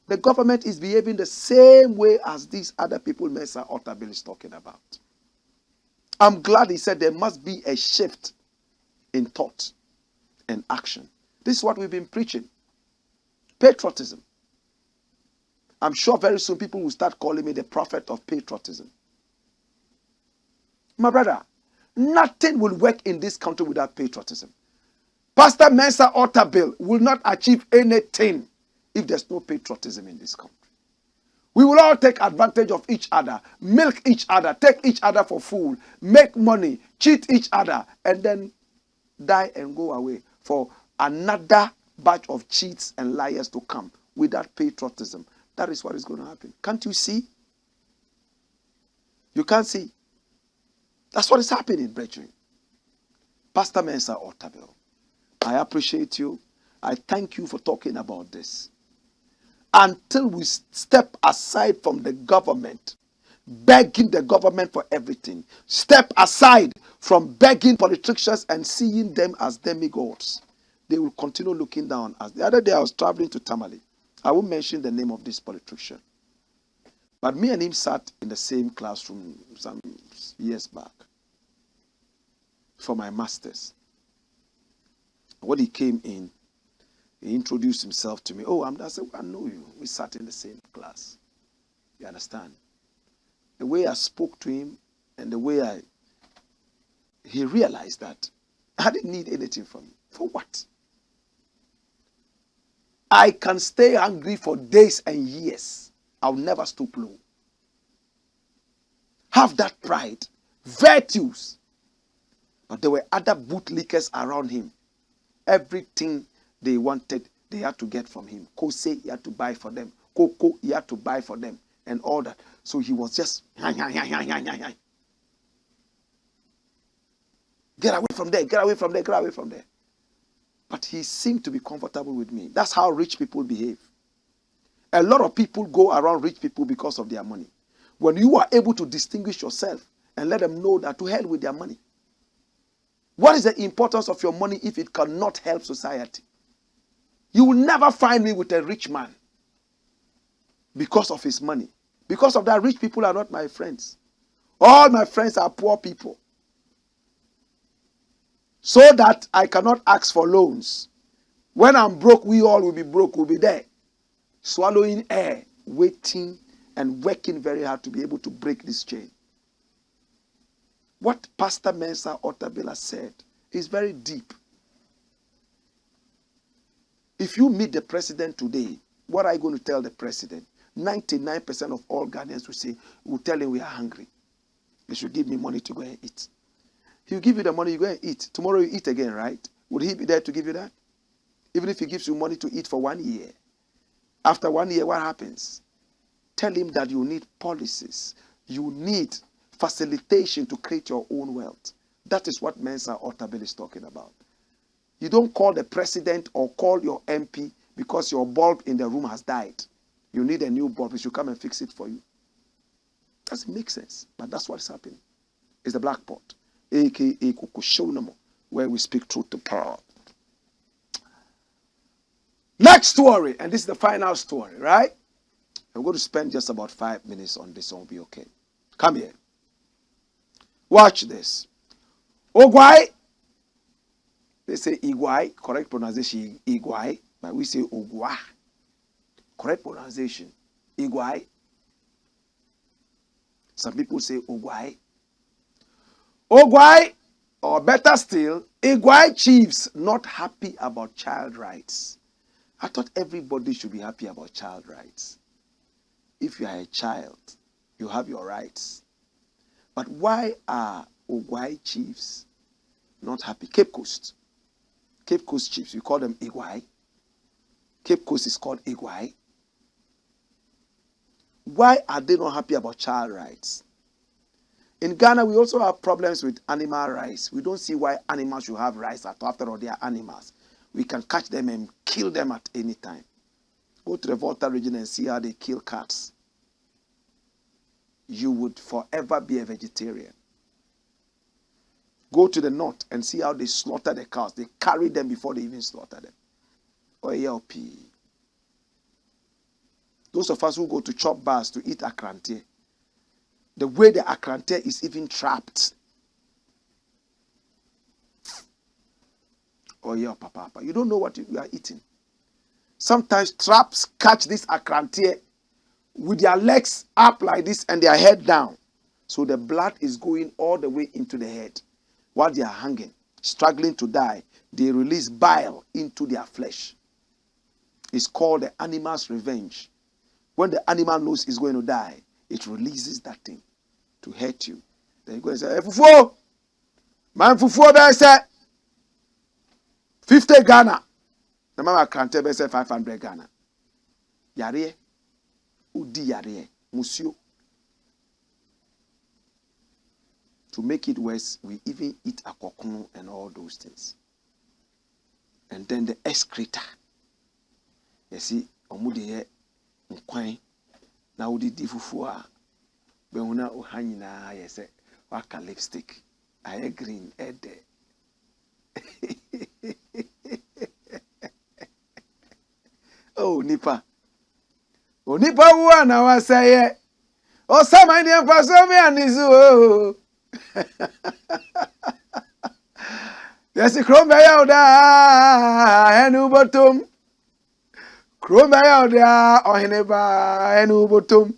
The government is behaving the same way as these other people Mensa Otabil is talking about. I'm glad he said there must be a shift in thought and action. This is what we've been preaching. Patriotism. I'm sure very soon people will start calling me the prophet of patriotism. My brother, nothing will work in this country without patriotism. Pastor Mensa Otabil will not achieve anything if there's no patriotism in this country. We will all take advantage of each other, milk each other, take each other for food, make money, cheat each other, and then die and go away for another batch of cheats and liars to come without patriotism. That is what is going to happen. Can't you see? You can't see. That's what is happening, brethren. Pastor Mensa Otabil, I appreciate you. I thank you for talking about this. Until we step aside from the government, begging the government for everything, step aside from begging politicians and seeing them as demigods, they will continue looking down. As the other day I was traveling to Tamale. I won't mention the name of this politician. But me and him sat in the same classroom some years back for my master's. When he came in, he introduced himself to me. Oh, I said, I know you. We sat in the same class. You understand? The way I spoke to him and the way he realized that I didn't need anything from him. For what? I can stay hungry for days and years. I'll never stoop low. Have that pride, virtues. But there were other bootlickers around him. Everything they wanted, they had to get from him. Kose, he had to buy for them. cocoa he had to buy for them and all that. So he was just get away from there, get away from there, get away from there. But he seemed to be comfortable with me. That's how rich people behave. A lot of people go around rich people because of their money. When you are able to distinguish yourself and let them know that to hell with their money. What is the importance of your money if it cannot help society? You will never find me with a rich man because of his money. Because of that, rich people are not my friends. All my friends are poor people. So that I cannot ask for loans. When I'm broke, we all will be broke, we'll be there. Swallowing air, waiting and working very hard to be able to break this chain. What Pastor Mensa Otabil has said is very deep. If you meet the president today, what are you going to tell the president? 99% of all Ghanaians will tell him we are hungry. You should give me money to go and eat. He'll give you the money, you go and eat. Tomorrow you eat again, right? Would he be there to give you that? Even if he gives you money to eat for 1 year. After 1 year, what happens? Tell him that you need policies. You need facilitation to create your own wealth. That is what Mensa Otabil is talking about. You don't call the president or call your MP because your bulb in the room has died. You need a new bulb. We should come and fix it for you. Doesn't make sense. But that's what's happening. It's the black pot. A.K.A. Kukushonamo, where we speak truth to power. Next story, and this is the final story, right? I'm going to spend just about 5 minutes on this, and we'll be okay. Come here. Watch this. OGUAA. They say Iguai, correct pronunciation, Iguai, but we say OGUAA. Correct pronunciation, Iguai. Some people say OGUAA. OGUAA, or better still, Iguai chiefs not happy about child rights. I thought everybody should be happy about child rights. If you are a child, you have your rights. But why are OGUAA chiefs not happy? Cape Coast. Cape Coast chiefs, we call them Iguai. Cape Coast is called Iguai. Why are they not happy about child rights? In Ghana, we also have problems with animal rights. We don't see why animals should have rights after all they are animals. We can catch them and kill them at any time. Go to the Volta region and see how they kill cats. You would forever be a vegetarian. Go to the north and see how they slaughter the cows. They carry them before they even slaughter them. OALP. Those of us who go to chop bars to eat akrante, the way the akrante is even trapped. Oh yeah, papa. You don't know what you are eating. Sometimes traps catch this akrante with their legs up like this and their head down. So the blood is going all the way into the head. While they are hanging, struggling to die, they release bile into their flesh. It's called the animal's revenge. When the animal knows it's going to die, it releases that thing to hurt you. Then you go and say, hey, Fufu! Man, Fufu, I say 50 Ghana. The mama can't tell me 500 Ghana. Yare, Udi Yare, Musio. To make it worse, we even eat akokunu and all those things. And then the excreta. You see, omude nkwan na udi di fufu a be una ohanyi na yese waka lipstick aye green ede. Oh nipa wana wasaye o sama ni afaso mi anizu o. Yes, Kromaya da enu bottom. Kromaya da oheneba enu bottom.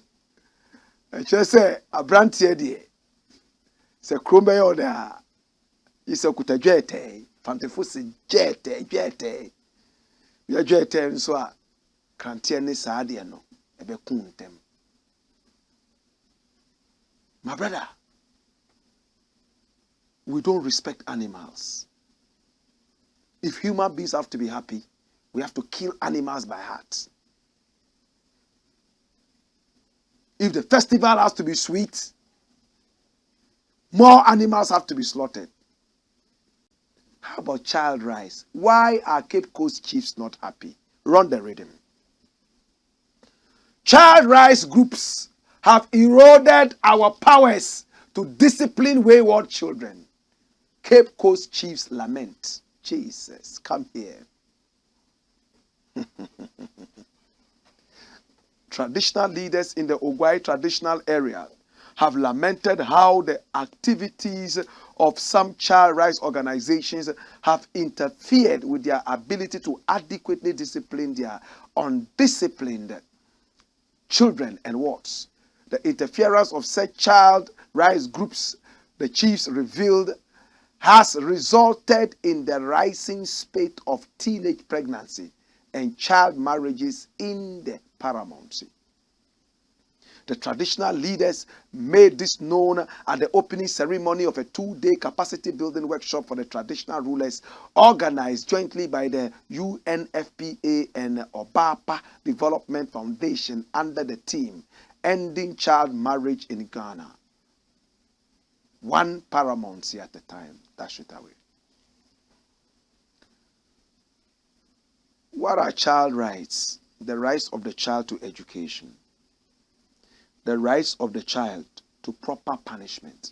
I just say a brand here dear. Say Kromaya da is a kutajete. Fantafusi jete. We are jete and so cantiani sadiano. Ebe kuntem. My brother. We don't respect animals. If human beings have to be happy, we have to kill animals by heart. If the festival has to be sweet, more animals have to be slaughtered. How about child rights? Why are Cape Coast chiefs not happy? Run the rhythm. Child rights groups have eroded our powers to discipline wayward children. Cape Coast chiefs lament. Jesus, come here. Traditional leaders in the OGUAA traditional area have lamented how the activities of some child rights organizations have interfered with their ability to adequately discipline their undisciplined children and wards. The interference of such child rights groups, the chiefs revealed, has resulted in the rising spate of teenage pregnancy and child marriages in the paramountcy. The traditional leaders made this known at the opening ceremony of a 2-day capacity building workshop for the traditional rulers organized jointly by the UNFPA and Obapa Development Foundation under the theme Ending Child Marriage in Ghana. One paramountcy at a time. Dash it away. What are child rights? The rights of the child to education. The rights of the child to proper punishment.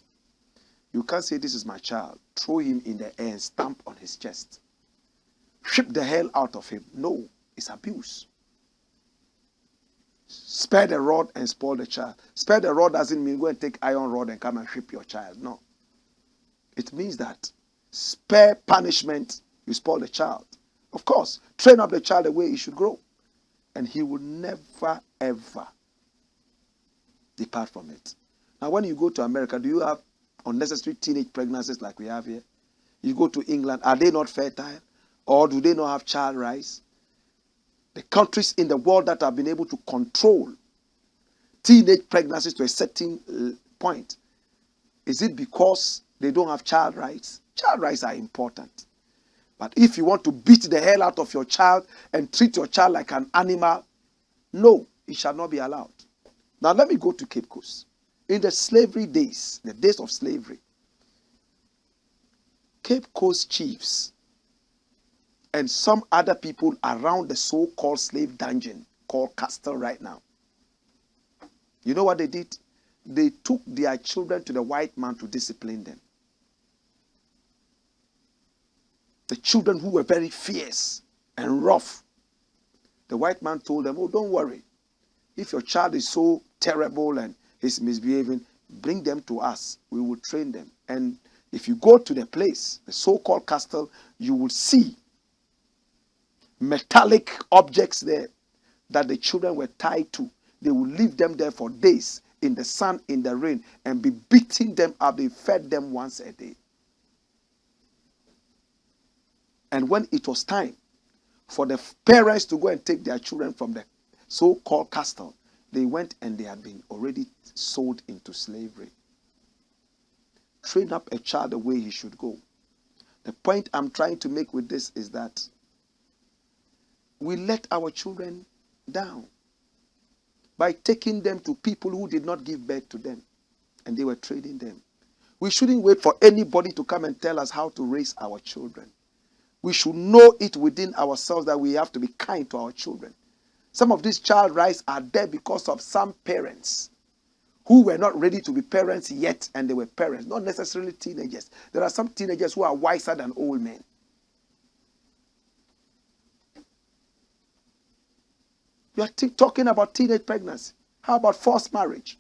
You can't say, this is my child, throw him in the air and stamp on his chest. Whip the hell out of him. No, it's abuse. Spare the rod and spoil the child. Spare the rod doesn't mean go and take iron rod and come and whip your child. No. It means that spare punishment, you spoil the child. Of course, train up the child the way he should grow. And he will never, ever depart from it. Now, when you go to America, do you have unnecessary teenage pregnancies like we have here? You go to England, are they not fertile? Or do they not have child rights? The countries in the world that have been able to control teenage pregnancies to a certain point, is it because they don't have child rights? Child rights are important. But if you want to beat the hell out of your child and treat your child like an animal, no, it shall not be allowed. Now let me go to Cape Coast. In the slavery days, the days of slavery, Cape Coast chiefs and some other people around the so-called slave dungeon called Castle right now, you know what they did? They took their children to the white man to discipline them. The children who were very fierce and rough, the white man told them, oh, don't worry. If your child is so terrible and he's misbehaving, bring them to us. We will train them. And if you go to the place, the so-called castle, you will see metallic objects there that the children were tied to. They will leave them there for days in the sun, in the rain, and be beating them up. They fed them once a day. And when it was time for the parents to go and take their children from the so-called castle, they went and they had been already sold into slavery. Train up a child the way he should go. The point I'm trying to make with this is that we let our children down by taking them to people who did not give birth to them, and they were trading them. We shouldn't wait for anybody to come and tell us how to raise our children. We should know it within ourselves that we have to be kind to our children. Some of these child rights are there because of some parents who were not ready to be parents yet, and they were parents, not necessarily teenagers. There are some teenagers who are wiser than old men. You are talking about teenage pregnancy. How about forced marriage?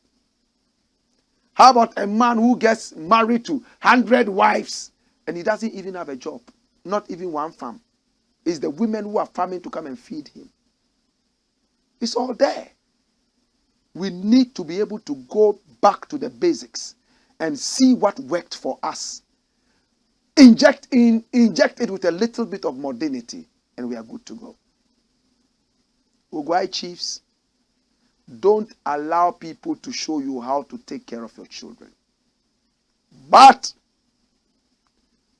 How about a man who gets married to 100 wives and he doesn't even have a job? Not even one farm. It's the women who are farming to come and feed him. It's all there. We need to be able to go back to the basics and see what worked for us. Inject it with a little bit of modernity, and we are good to go. OGUAA chiefs, don't allow people to show you how to take care of your children. But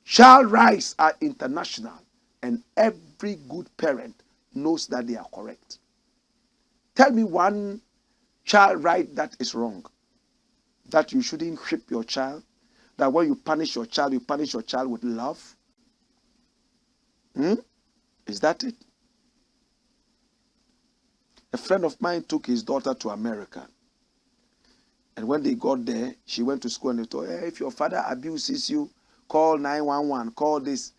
child rights are international, and every good parent knows that they are correct. Tell me one child right that is wrong. That you shouldn't whip your child. That when you punish your child with love. Is that it? A friend of mine took his daughter to America. And when they got there, she went to school and they told her, hey, if your father abuses you, call 911, call this.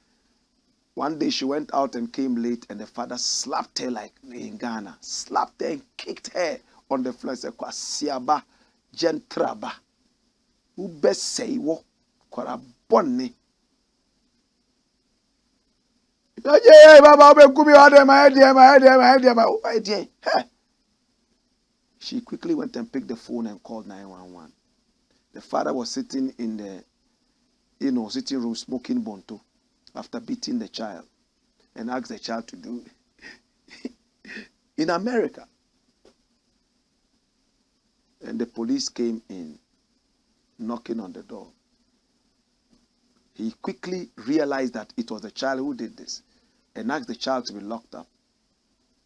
One day she went out and came late and the father slapped her like in Ghana. Slapped her and kicked her on the floor and said, Kwasiaba, gentraba. Ube seiwo, kwara bonne. She quickly went and picked the phone and called 911. The father was sitting in the sitting room smoking bonto after beating the child and asked the child to do it. In America. And the police came in, knocking on the door. He quickly realized that it was the child who did this and asked the child to be locked up.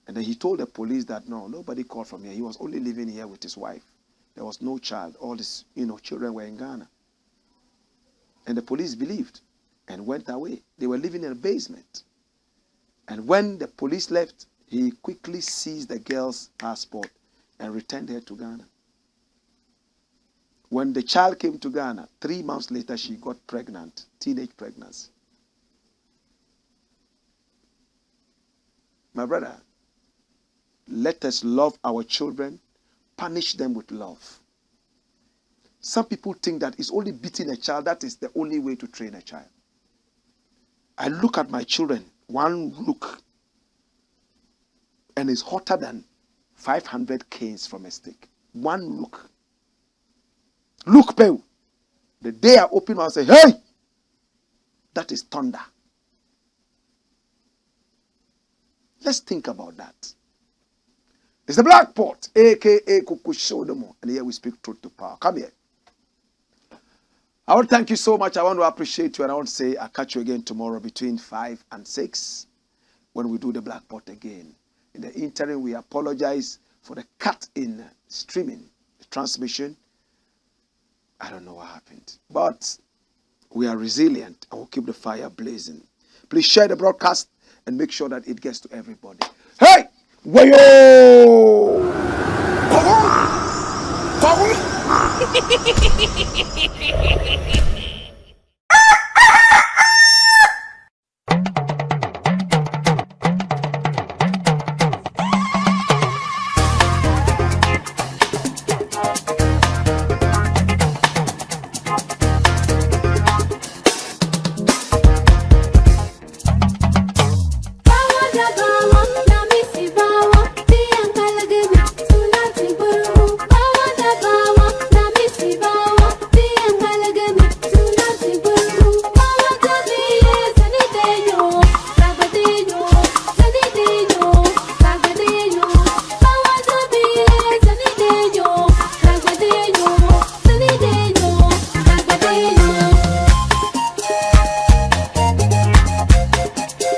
And then he told the police that, no, nobody called from here. He was only living here with his wife. There was no child. All his, children were in Ghana. And the police believed and went away. They were living in a basement. And when the police left, he quickly seized the girl's passport and returned her to Ghana. When the child came to Ghana, 3 months later, she got pregnant, teenage pregnancy. My brother, let us love our children, punish them with love. Some people think that it's only beating a child, that is the only way to train a child. I look at my children, one look, and it's hotter than 500 canes from a stick. One look. Look, Pew. The day I open and say, hey, that is thunder. Let's think about that. It's the Black Pot, a.k.a. Kukushodomo. And here we speak truth to power. Come here. I want to thank you so much. I want to appreciate you. And I want to say I'll catch you again tomorrow between 5 and 6 when we do the Black Pot again. In the interim, we apologize for the cut in streaming, the transmission. I don't know what happened. But we are resilient and we'll keep the fire blazing. Please share the broadcast and make sure that it gets to everybody. Hey! Wayo! Power! Power!